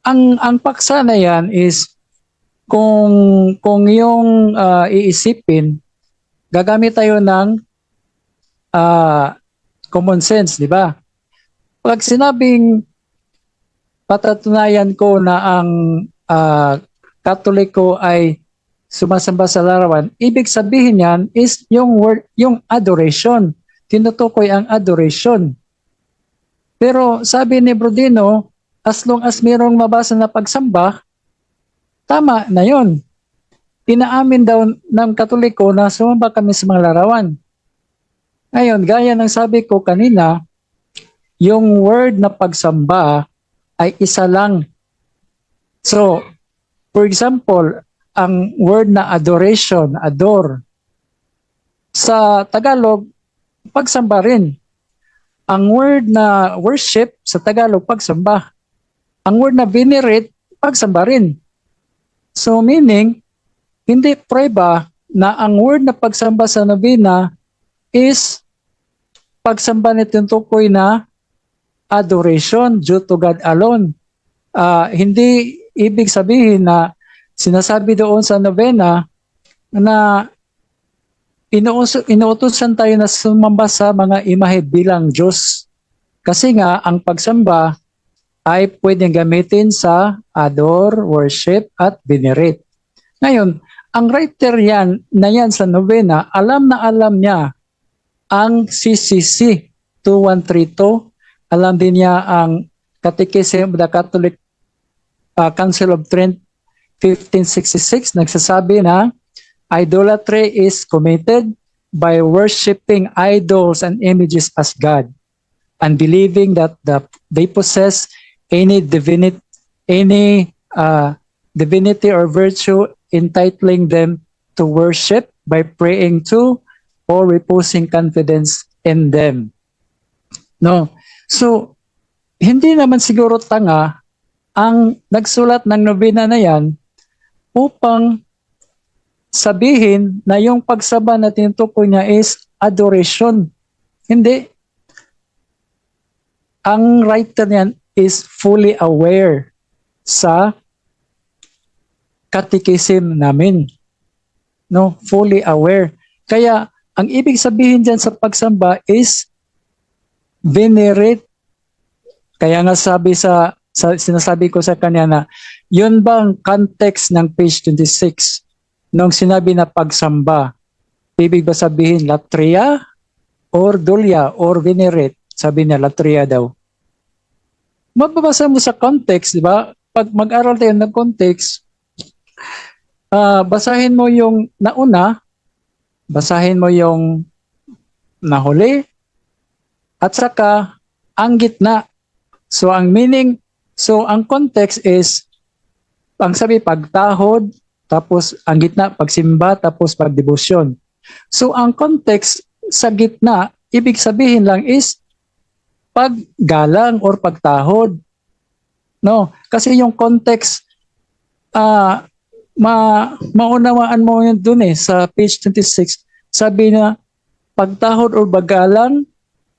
Ang paksa na yan is kung yung iisipin, gagamit tayo ng common sense, di ba? Pag sinabing patatunayan ko na ang Katoliko ay sumasamba sa larawan, ibig sabihin yan is yung word, yung adoration. Tinutukoy ang adoration. Pero sabi ni Brodino, as long as mayroong mabasa na pagsamba, tama na yon. Inaamin daw ng Katoliko na sumamba kami sa mga larawan. Ngayon, gaya ng sabi ko kanina, yung word na pagsamba ay isa lang. So, for example, ang word na adoration, adore, sa Tagalog, pagsamba rin. Ang word na worship, sa Tagalog, pagsamba. Ang word na venerate, pagsamba rin. So meaning, hindi prueba na ang word na pagsamba sa novena is pagsamba na tinutukoy na adoration due to God alone. Hindi ibig sabihin na sinasabi doon sa novena na inuutosan tayo na sumamba sa mga imahe bilang Diyos. Kasi nga, ang pagsamba ay pwedeng gamitin sa adore, worship, at venerate. Ngayon, ang writer yan sa novena, alam na alam niya ang CCC 2132, alam din niya ang Catechism of the Catholic Council of Trent 1566, nagsasabi na idolatry is committed by worshiping idols and images as God and believing that they possess any divinity or virtue entitling them to worship by praying to or reposing confidence in them. No. So, hindi naman siguro tanga ang nagsulat ng nobena na yan upang sabihin na yung pagsamba na tinutukoy niya is adoration. Hindi. Ang writer niyan is fully aware sa catechism namin. No, fully aware. Kaya ang ibig sabihin dyan sa pagsamba is venerate. Kaya nga sinasabi ko sa kanya na yun bang context ng page 26 nung sinabi na pagsamba? Ibig ba sabihin latria or dulya or venerate? Sabi niya latria daw. Mababasa mo sa context, di ba? Pag mag-aral tayo ng context, basahin mo yung nauna, basahin mo yung nahuli, at saka ang gitna. So ang meaning, ang context is, ang sabi pagtahod, tapos ang gitna pagsimba, tapos pagdebosyon. So ang context sa gitna, ibig sabihin lang is paggalang or pagtahod. No, kasi yung context maunawaan mo yun dun sa page 26. Sabi na pagtahod or bagalang,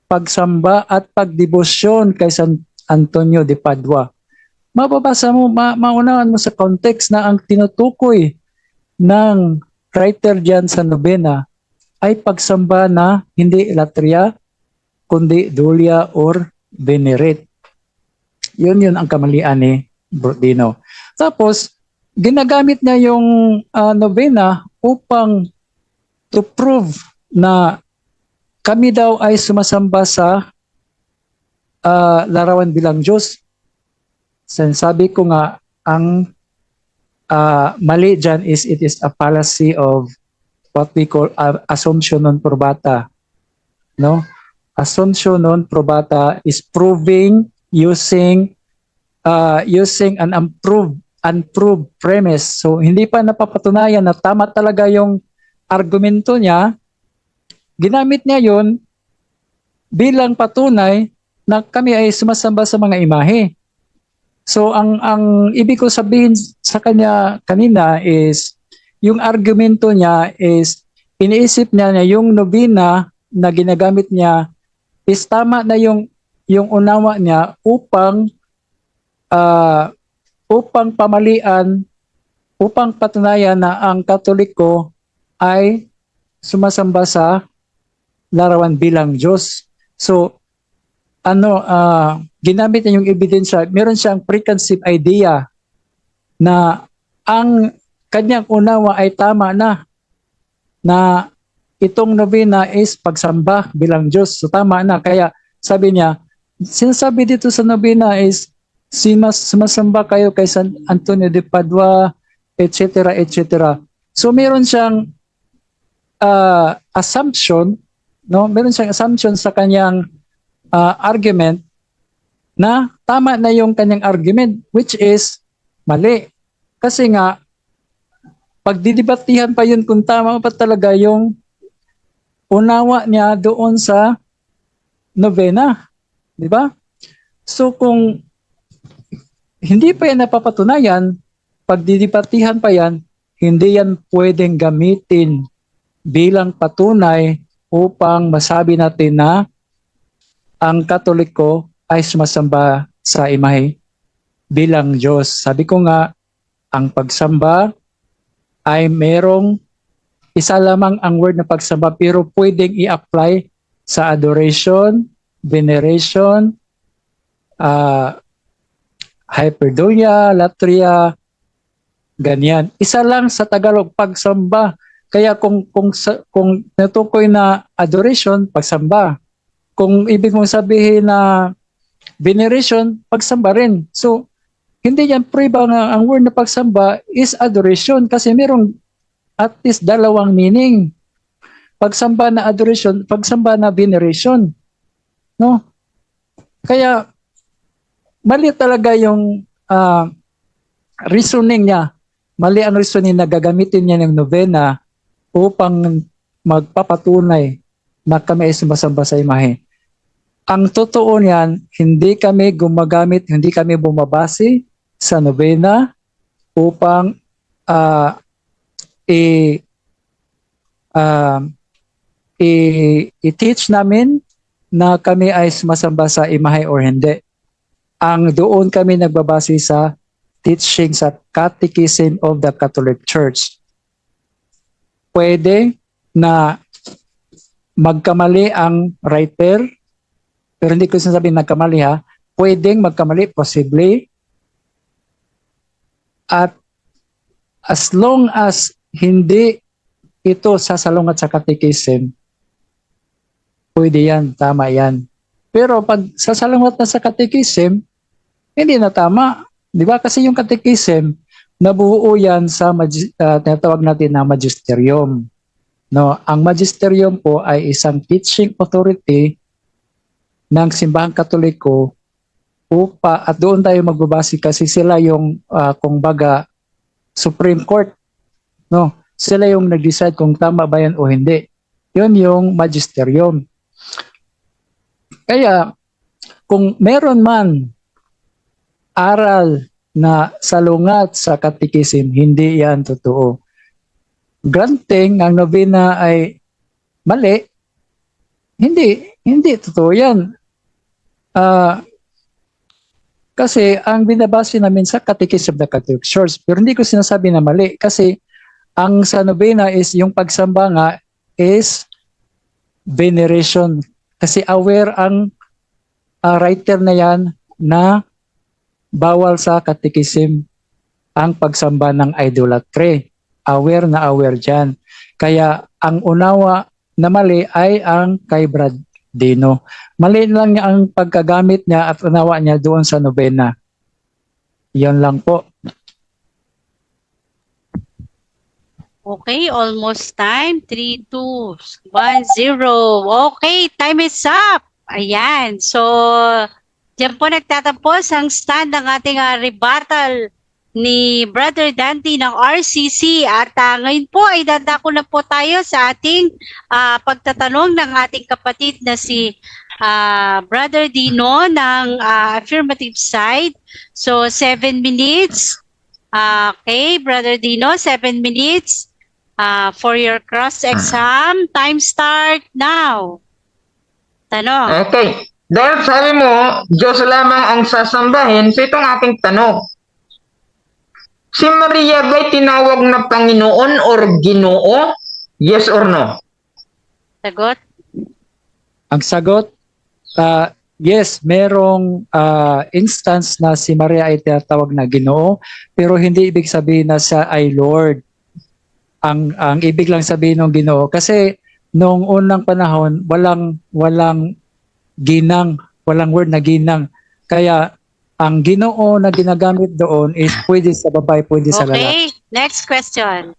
pagsamba at pagdebosyon kay San Antonio de Padua. Mababasa mo, maunawaan mo sa context na ang tinutukoy ng writer diyan sa nobena ay pagsamba na hindi latria kundi dulya or venerate. Yun ang kamalian ni Brodino. Tapos, ginagamit niya yung novena upang to prove na kami daw ay sumasamba sa larawan bilang Diyos. Sabi ko nga, ang mali dyan is it is a fallacy of what we call assumption non probata. No? Assumption non probata is proving using an unproved premise. So hindi pa napapatunayan na tama talaga yung argumento niya. Ginamit niya yon bilang patunay na kami ay sumasamba sa mga imahe. So ang ibig ko sabihin sa kanya kanina is yung argumento niya is iniisip niya na yung nobina na ginagamit niya is tama na yung unawa niya upang pamalian, upang patunayan na ang Katoliko ay sumasamba sa larawan bilang Diyos. So, ginamit niya yung ebidensya. Meron siyang preconceived idea na ang kanyang unawa ay tama na itong nobena is pagsamba bilang Diyos. So, tama na. Kaya sabi niya, sinasabi dito sa nobena is sumasamba kayo kay San Antonio de Padua, etc., etc. So meron siyang assumption, no? Meron siyang assumption sa kanyang argument na tama na yung kanyang argument, which is mali. Kasi nga pagdidebatihan pa yun kung tama pa talaga yung unawa niya doon sa novena, di ba? So kung hindi pa yan napapatunayan, pagdidebatihan pa yan, hindi yan pwedeng gamitin bilang patunay upang masabi natin na ang Katoliko ay sumasamba sa imahe bilang Diyos. Sabi ko nga, ang pagsamba ay merong isa lamang ang word na pagsamba pero pwedeng i-apply sa adoration, veneration, hyperdulia, latria, ganyan. Isa lang sa Tagalog, pagsamba. Kaya kung natukoy na adoration, pagsamba. Kung ibig mong sabihin na veneration, pagsamba rin. So, hindi yan prueba nga ang word na pagsamba is adoration kasi merong at least dalawang meaning. Pagsamba na adoration, pagsamba na veneration. No? Kaya, mali talaga yung reasoning niya. Mali ang reasoning na gagamitin niya ng novena upang magpapatunay na kami ay sumasamba sa imahe. Ang totoo niyan, hindi kami gumagamit, hindi kami bumabase sa novena upang i-teach namin na kami ay sumasamba sa imahe or hindi. Ang doon kami nagbabase sa teaching sa Catechism of the Catholic Church. Pwede na magkamali ang writer, pero hindi ko sinasabing nagkamali ha. Pwedeng magkamali, possibly. At as long as hindi ito sasalungat sa catechism, pwede yan, tama yan. Pero pag sasalungat na sa catechism, hindi na tama. Di ba? Kasi yung catechism, nabuo yan sa tinatawag natin na magisterium. No, ang magisterium po ay isang teaching authority ng simbahang Katoliko at doon tayo magbabase kasi sila yung kumbaga Supreme Court. No, sila yung nag-decide kung tama ba yan o hindi. Yun yung magisterium. Kaya kung meron man aral na salungat sa catechism, hindi yan totoo. Granting ang nobena ay mali, hindi totoo yan. Kasi ang binabase namin sa Catechism of the Catholic Church, pero hindi ko sinasabi na mali kasi ang sa nobena is yung pagsamba nga is veneration. Kasi aware ang writer na yan na bawal sa catechism ang pagsamba ng idolatry. Aware na aware dyan. Kaya ang unawa na mali ay ang kay Brad Dino. Mali lang niya ang pagkagamit niya at unawa niya doon sa nobena. Yan lang po. Okay, almost time. 3, 2, 1, 0. Okay, time is up. Ayan. So, diyan po nagtatapos ang stand ng ating rebuttal ni Brother Dante ng RCC at ngayon po ay dadako na po tayo sa ating pagtatanong ng ating kapatid na si Brother Dino ng affirmative side. So 7 minutes. Okay, Brother Dino, 7 minutes for your cross-exam. Time start now. Tanong. Okay. Dahil sabi mo, Diyos lamang ang sasambahin, so itong aking tanong. Si Maria ba'y tinawag na Panginoon or Ginoo? Yes or no? Sagot? Ang sagot, yes, merong instance na si Maria ay tinatawag na Ginoo, pero hindi ibig sabihin na siya ay Lord. Ang ibig lang sabihin ng Ginoo, kasi noong unang panahon, walang ginang, walang word na ginang. Kaya ang Ginoo na ginagamit doon is pwede sa babae, pwede sa lalaki. Okay, next question.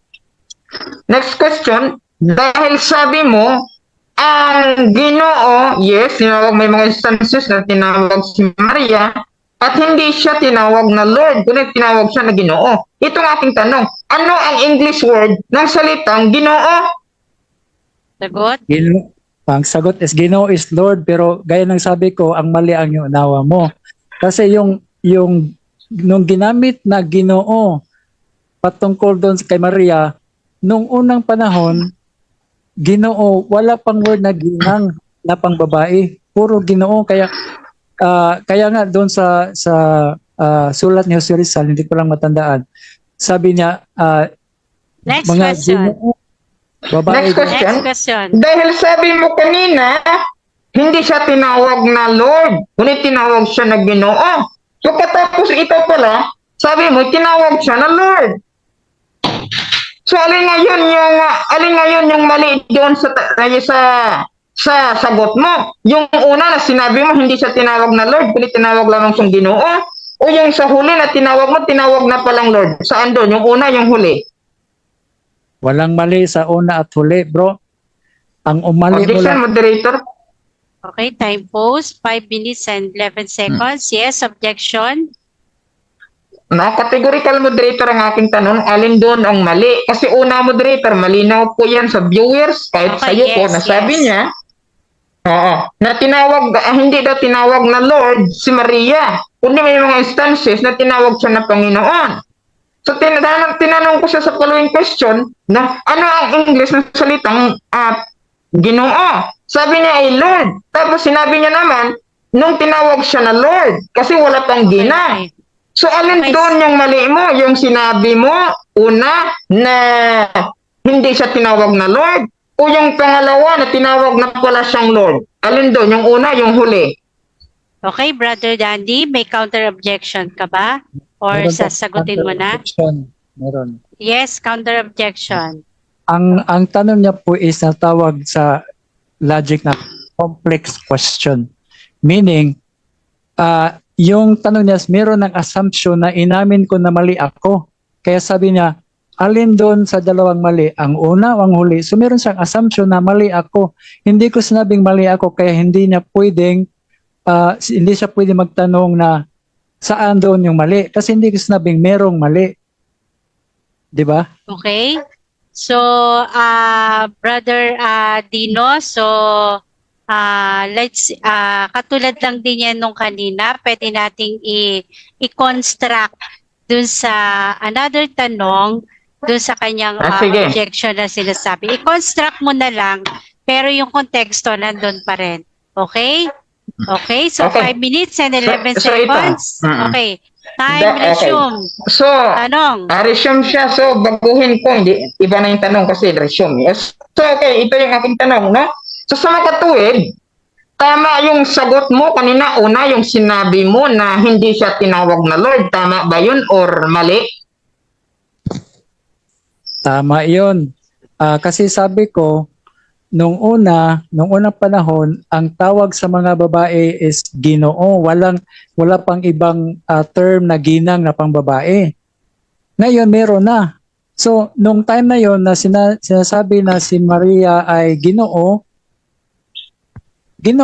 Next question, dahil sabi mo, ang Ginoo, yes, tinawag, may mga instances na tinawag si Maria, at hindi siya tinawag na Lord, kundi tinawag siya na Ginoo. Itong aking tanong, ano ang English word ng salitang Ginoo? Sagot? Ang sagot is Ginoo is Lord, pero gaya ng sabi ko, ang mali ang yung unawa mo. Kasi nung ginamit na Ginoo patungkol doon kay Maria, nung unang panahon, Ginoo, wala pang word na ginang na pang babae. Puro Ginoo. Kaya nga doon sa sulat ni Jose Rizal, hindi ko lang matandaan, sabi niya, Next mga question. Ginoo, babae. Next question. Next question. Dahil sabi mo kanina, hindi siya tinawag na Lord, kundi tinawag siya na Ginoo. So katapos ito pala, sabi mo, tinawag siya na Lord. So alin ngayon yung mali doon sa sagot mo? Yung una na sinabi mo, hindi siya tinawag na Lord, kundi tinawag lamang siyang Ginoo? O yung sa huli na tinawag mo, tinawag na palang Lord? Saan doon? Yung una, yung huli? Walang mali sa una at huli, bro. Ang umali mo Objection, lang. moderator. Okay, time post, 5 minutes and 11 seconds. Yes, objection. Na-categorical moderator ang aking tanong, alin doon ang mali? Kasi una moderator, malinaw po yan sa viewers, kahit Okay, sa iyo po, yes, nasabi yes. niya, na tinawag, hindi daw tinawag na Lord si Maria, kundi may mga instances na tinawag siya na Panginoon. So tinanong ko siya sa following question, na ano ang English ng salitang Ginoo? Sabi niya ay Lord. Tapos sinabi niya naman, nung tinawag siya na Lord, kasi wala pang ginang. Okay. So alin Okay. doon yung mali mo? Yung sinabi mo, una, na hindi siya tinawag na Lord, O yung pangalawa na tinawag na pala siyang Lord? Alin doon? Yung una, yung huli? Okay, Brother Dandy, may counter objection ka ba? Or Meron po sasagutin mo na? counter-objection. Meron. Yes, counter objection. Ang tanong niya po is natawag sa logic na complex question. Meaning, yung tanong niya, meron ng assumption na inamin ko na mali ako. Kaya sabi niya, alin doon sa dalawang mali? Ang una o ang huli? So meron siyang assumption na mali ako. Hindi ko sinabing mali ako, kaya hindi siya pwedeng magtanong na saan doon yung mali. Kasi hindi ko sinabing merong mali. Di ba? Okay? So, Brother Dino, so katulad lang din yan nung kanina, pwede nating i-construct dun sa another tanong, dun sa kanyang Sige. objection na sinasabi. I-construct mo na lang, pero yung konteksto nandun pa rin. Okay? Okay, so Okay. 5 minutes and 11 So, ito. seconds. Okay. Time, Okay. resume. So, Tanong. resume siya. So, baguhin ko. Hindi, iba na yung tanong kasi resume. Yes. So, okay. Ito yung aking tanong, no? So, sa makatuwid, tama yung sagot mo kanina. Una, yung sinabi mo na hindi siya tinawag na Lord. Tama ba yun or mali? Tama yun. Kasi sabi ko, nung unang panahon, ang tawag sa mga babae is Ginoo. Wala pang ibang term na ginang na pang babae. Ngayon, meron na. So, nung time na yon na sinasabi na si Maria ay Ginoo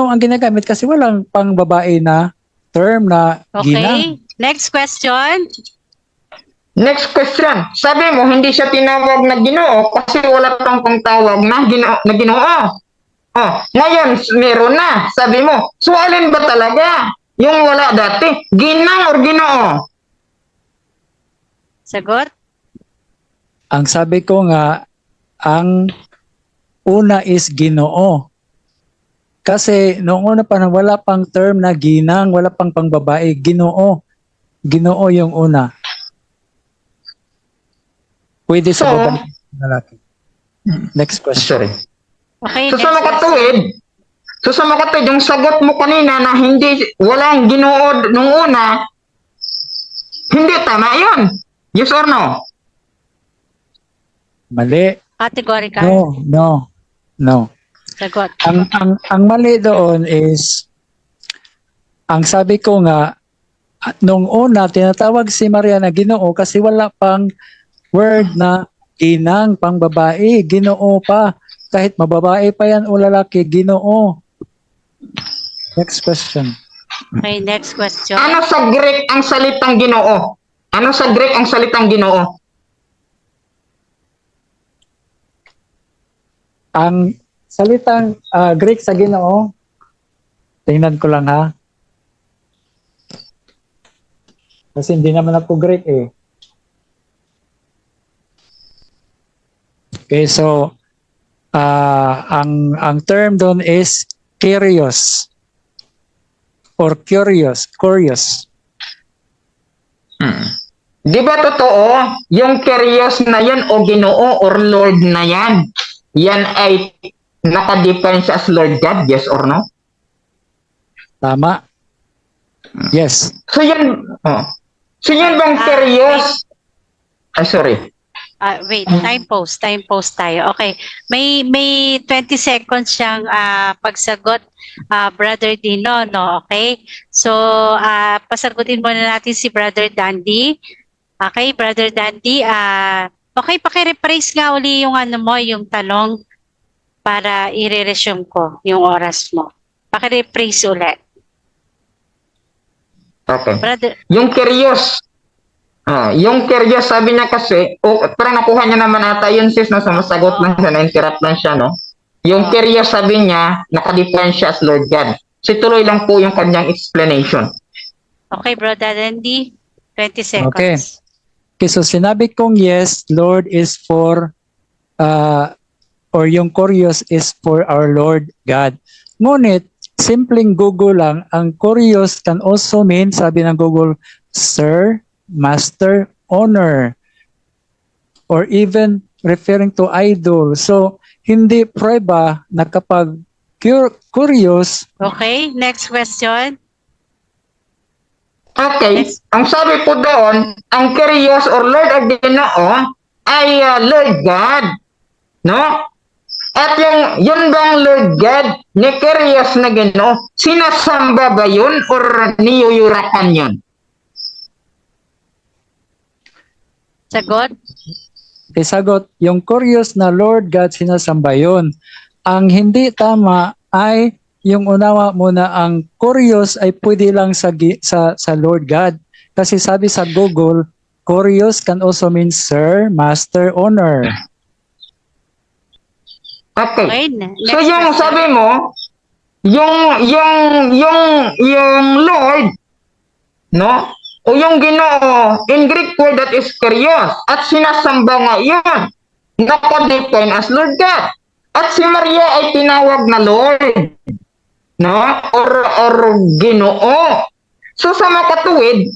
ang ginagamit kasi walang pang babae na term na ginang. Okay. Next question. Next question. Sabi mo, hindi siya tinawag na Ginoo kasi wala pang tawag na Ginoo. Oh, ngayon, meron na. Sabi mo, so alin ba talaga? Yung wala dati, ginang or Ginoo? Sagot. Ang sabi ko nga, ang una is Ginoo. Kasi noong una pa wala pang term na ginang, wala pang pangbabae, Ginoo. Ginoo yung una. Pwede sa So, babae lalaki. Next question. Sorry. Okay, So next sa makatuwid, yung sagot mo kanina na walang Ginoo nung una, hindi tama yun. Yes or no? Mali. Categorical. No. Sagot. Ang mali doon is, ang sabi ko nga, nung una, tinatawag si Maria na Ginoo kasi wala pang word na ginang, pang babae, Ginoo pa. Kahit mababae pa yan o lalaki, Ginoo. Next question. Okay, next question. Ano sa Greek ang salitang Ginoo? Ano sa Greek ang salitang Ginoo? Ang salitang Greek sa Ginoo, tingnan ko lang ha. Kasi hindi naman ako Greek eh. Okay, so ang term doon is Kyrios or curious. Di ba totoo, yung Kyrios na yan o Ginoo or Lord na yan, yan ay nakadefine siya as Lord God, yes or no? Tama? Yes. So yan bang Kyrios? Sorry. Wait, time post tayo. Okay. May 20 seconds siyang pagsagot, Brother Dino, no? Okay? So, pasagutin muna natin si Brother Dandy. Okay, Brother Dandy, okay, paki-rephrase nga uli yung yung tanong para i-resume ko yung oras mo. Paki-rephrase ulit. Okay. Brother, Yung Kyrios, sabi niya kasi, parang nakuha niya naman ata yun sis, no? Sumasagot lang siya, na-interrupt lang siya, no? Yung Kyrios, sabi niya, nakadefine siya as Lord God. So, tuloy lang po yung kanyang explanation. okay, Brother Dandy, 20 seconds. Okay. Okay, so sinabi kong yes, Lord is for, or yung Kyrios is for our Lord God. Ngunit, simpleng Google lang, ang Kyrios can also mean, sabi ng Google, Sir, Master, Honor, or even referring to idol. So, hindi prueba na kapag curious, Okay, next question. Okay, Yes. ang sabi po doon, ang Kyrios or Lord of Ginoo ay Lord God, no? At yun bang Lord God ni Kyrios na Ginoo, sinasamba ba yun or niyuyurakan yun? Sagot. isagot, yung curious na Lord God sinasamba yun. Ang hindi tama ay yung unawa mo na ang curious ay pwede lang sa Lord God. Kasi sabi sa Google, curious can also mean sir, master, owner. Okay. Okay, So next yung question. sabi mo, yung Lord, no? O yung Ginoo, in Greek word that is Kyrios, at sinasamba nga yun, nakadefine as Lord God. At si Maria ay tinawag na Lord, no? Or Ginoo. So sa makatuwid,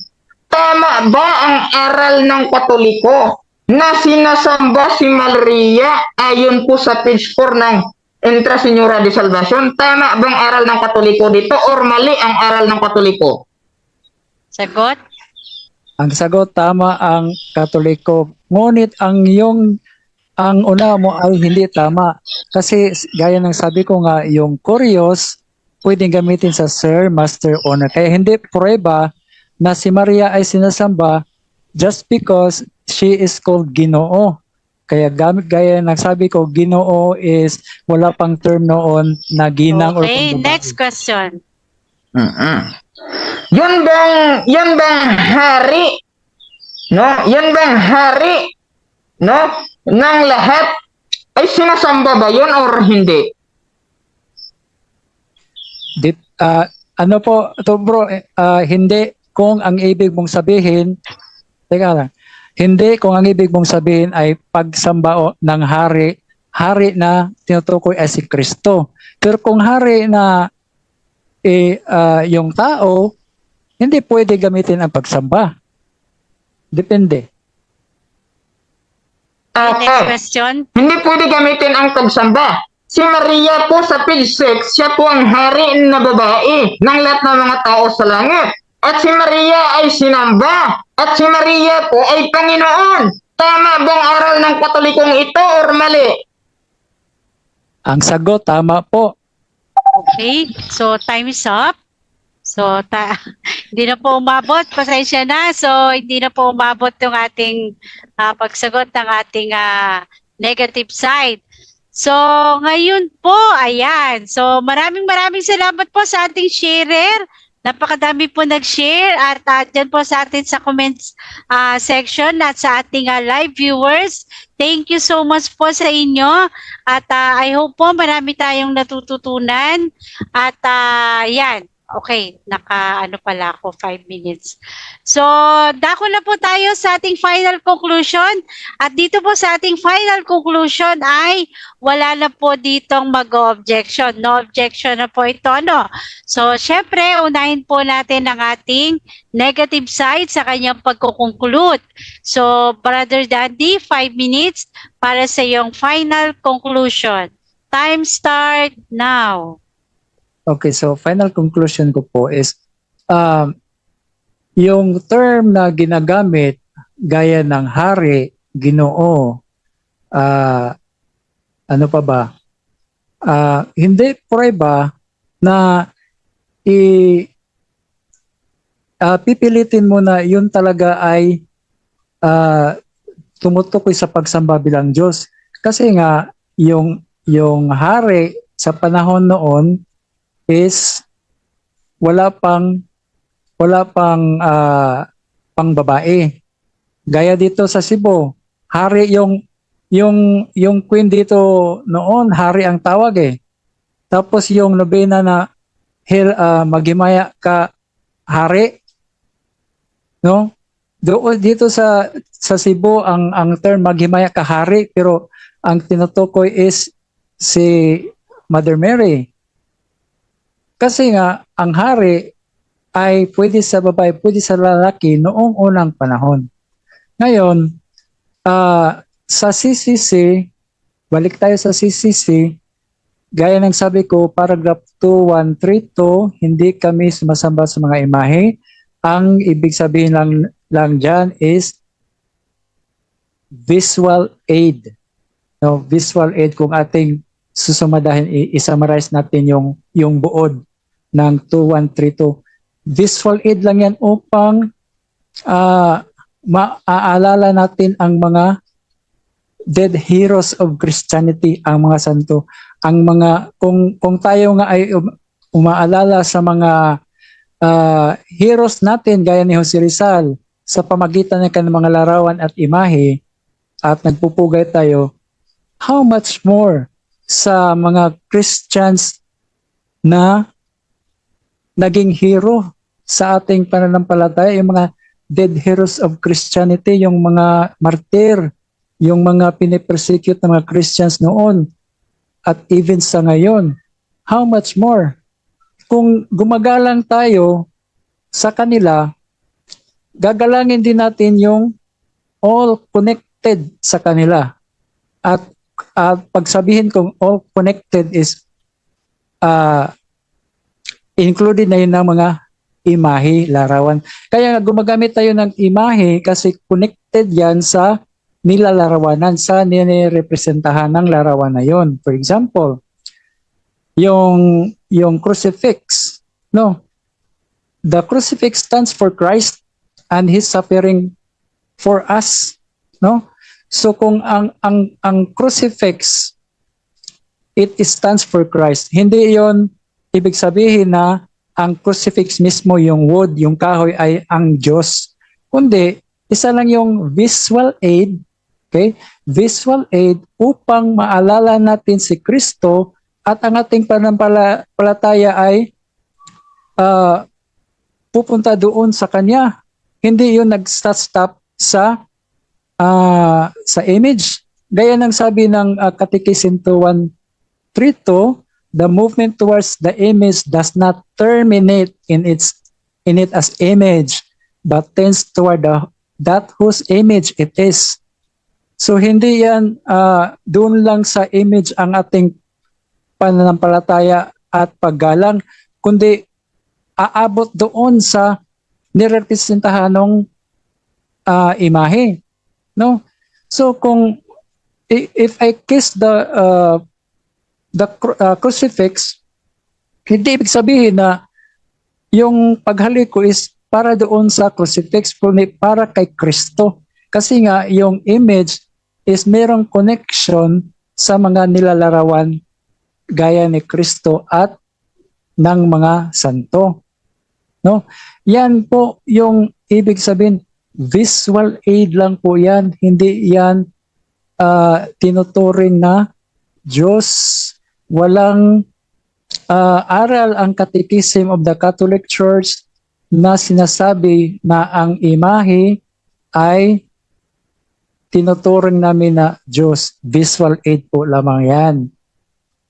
tama ba ang aral ng Katoliko na sinasamba si Maria ayon po sa page 4 ng Entra Señora de Salvacion? Tama bang aral ng Katoliko dito or mali ang aral ng Katoliko? Sagot. Ang sagot, tama ang Katoliko. Ngunit ang una mo ay hindi tama. Kasi gaya ng sabi ko nga, yung curious, pwedeng gamitin sa sir, master, owner. Kaya hindi prueba na si Maria ay sinasamba just because she is called Ginoo. Kaya gaya ng sabi ko, Ginoo is wala pang term noon na ginang or Okay, pangbabae. next question. Yun bang hari, no? Yun bang hari, no? Ng lahat ay sinasamba ba yun or hindi? Ano po, to bro, hindi kung ang ibig mong sabihin, teka lang, hindi kung ang ibig mong sabihin ay pagsamba ng hari na tinutukoy ay si Kristo. Pero kung hari na yung tao, hindi pwede gamitin ang pagsamba. Depende. Okay, next Okay. question. Hindi pwede gamitin ang pagsamba. Si Maria po sa page 6, siya po ang hari na babae ng lahat ng mga tao sa langit. At si Maria ay sinamba. At si Maria po ay Panginoon. Tama bang aral ng Katolikong ito or mali? Ang sagot, tama po. Okay, so time is up. So, hindi na po umabot. Pasensya na. So, hindi na po umabot yung ating pagsagot ng ating negative side. So, ngayon po, ayan. So, maraming salamat po sa ating sharer. Napakadami po nag-share at dyan po sa atin sa comments section at sa ating live viewers. Thank you so much po sa inyo. At I hope po marami tayong natututunan. At yan. Okay, naka pala ako 5 minutes. So, dako na po tayo sa ating final conclusion. At dito po sa ating final conclusion ay wala na po ditong mag-objection. No objection na po ito, no? So, syempre, unahin po natin ang ating negative side sa kanyang pagkukonclude. So, Brother Dandy, 5 minutes para sa iyong final conclusion. Time start now. Okay, so final conclusion ko po is yung term na ginagamit gaya ng hari, Ginoo, ano pa ba? Hindi prueba na pipilitin mo na yun talaga ay tumutukoy sa pagsamba bilang Diyos. Kasi nga yung hari sa panahon noon is wala pang babae. Gaya dito sa Cebu, hari yung queen dito noon, hari ang tawag eh. Tapos yung nobena na maghimaya ka hari, no? Dito sa Cebu ang term maghimaya ka hari, pero ang tinutukoy is si Mother Mary. Kasi nga, ang hari ay pwede sa babae, pwede sa lalaki noong unang panahon. Ngayon, sa CCC, balik tayo sa CCC, gaya ng sabi ko, paragraph 2132, hindi kami sumasamba sa mga imahe. Ang ibig sabihin lang dyan is visual aid. No, visual aid kung ating susumadahin, i-summarize natin yung buod ng 2132. Visual aid lang yan upang maaalala natin ang mga dead heroes of Christianity, ang mga santo, ang mga kung tayo nga ay umaalala sa mga heroes natin gaya ni Jose Rizal sa pamagitan ng kanyang mga larawan at imahe at nagpupugay tayo, how much more sa mga Christians na naging hero sa ating pananampalataya, yung mga dead heroes of Christianity, yung mga martir, yung mga pinipersecute ng mga Christians noon at even sa ngayon. How much more? Kung gumagalang tayo sa kanila, gagalangin din natin yung all connected sa kanila. At pagsabihin kong all connected is included na yun ng mga imahe, larawan. Kaya gumagamit tayo ng imahe kasi connected yan sa nilalarawanan, sa nirepresentahan ng larawan na yon. For example, yung crucifix, no? The crucifix stands for Christ and His suffering for us, no? So kung ang crucifix, it stands for Christ. Hindi yon ibig sabihin na ang crucifix mismo, yung wood, yung kahoy ay ang Diyos. Kundi, isa lang yung visual aid, okay? Visual aid upang maalala natin si Kristo at ang ating pananampalataya ay pupunta doon sa Kanya. Hindi yun nag-stop sa image. Gaya ng sabi ng Catechism 2132, the movement towards the image does not terminate in it as image, but tends toward that whose image it is. So hindi yan doon lang sa image ang ating pananampalataya at paggalang, kundi aabot doon sa nirepresentahan ng imahe, no? So kung if I kiss the crucifix, hindi ibig sabihin na yung paghalik ko is para doon sa crucifix, kundi para kay Kristo. Kasi nga yung image is merong connection sa mga nilalarawan gaya ni Kristo at ng mga santo. No? Yan po yung ibig sabihin, visual aid lang po yan, hindi yan tinuturing na Diyos. Walang aral ang Catechism of the Catholic Church na sinasabi na ang imahe ay tinuturing namin na Diyos. Visual aid po lamang yan.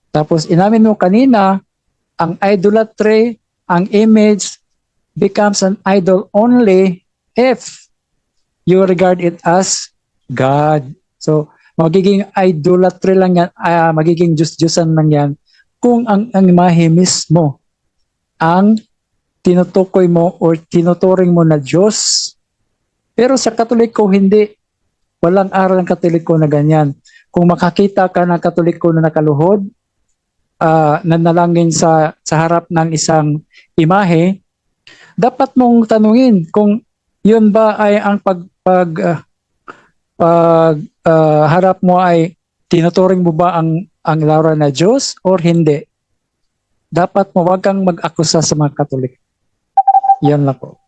Tapos inamin mo kanina, ang idolatry, ang image becomes an idol only if you regard it as God. So, magiging idolatry lang yan, magiging Diyos-Diyosan lang yan kung ang imahe mismo ang tinutukoy mo or tinuturing mo na Diyos. Pero sa Katoliko, hindi. Walang aral ng Katoliko na ganyan. Kung makakita ka ng Katoliko na nakaluhod, nanalangin sa harap ng isang imahe, dapat mong tanungin kung yun ba ay ang harap mo ay tinuturing mo ba ang larawan na Diyos or hindi. Dapat mo wag kang mag-akusa sa mga Katolik. Yan lang po.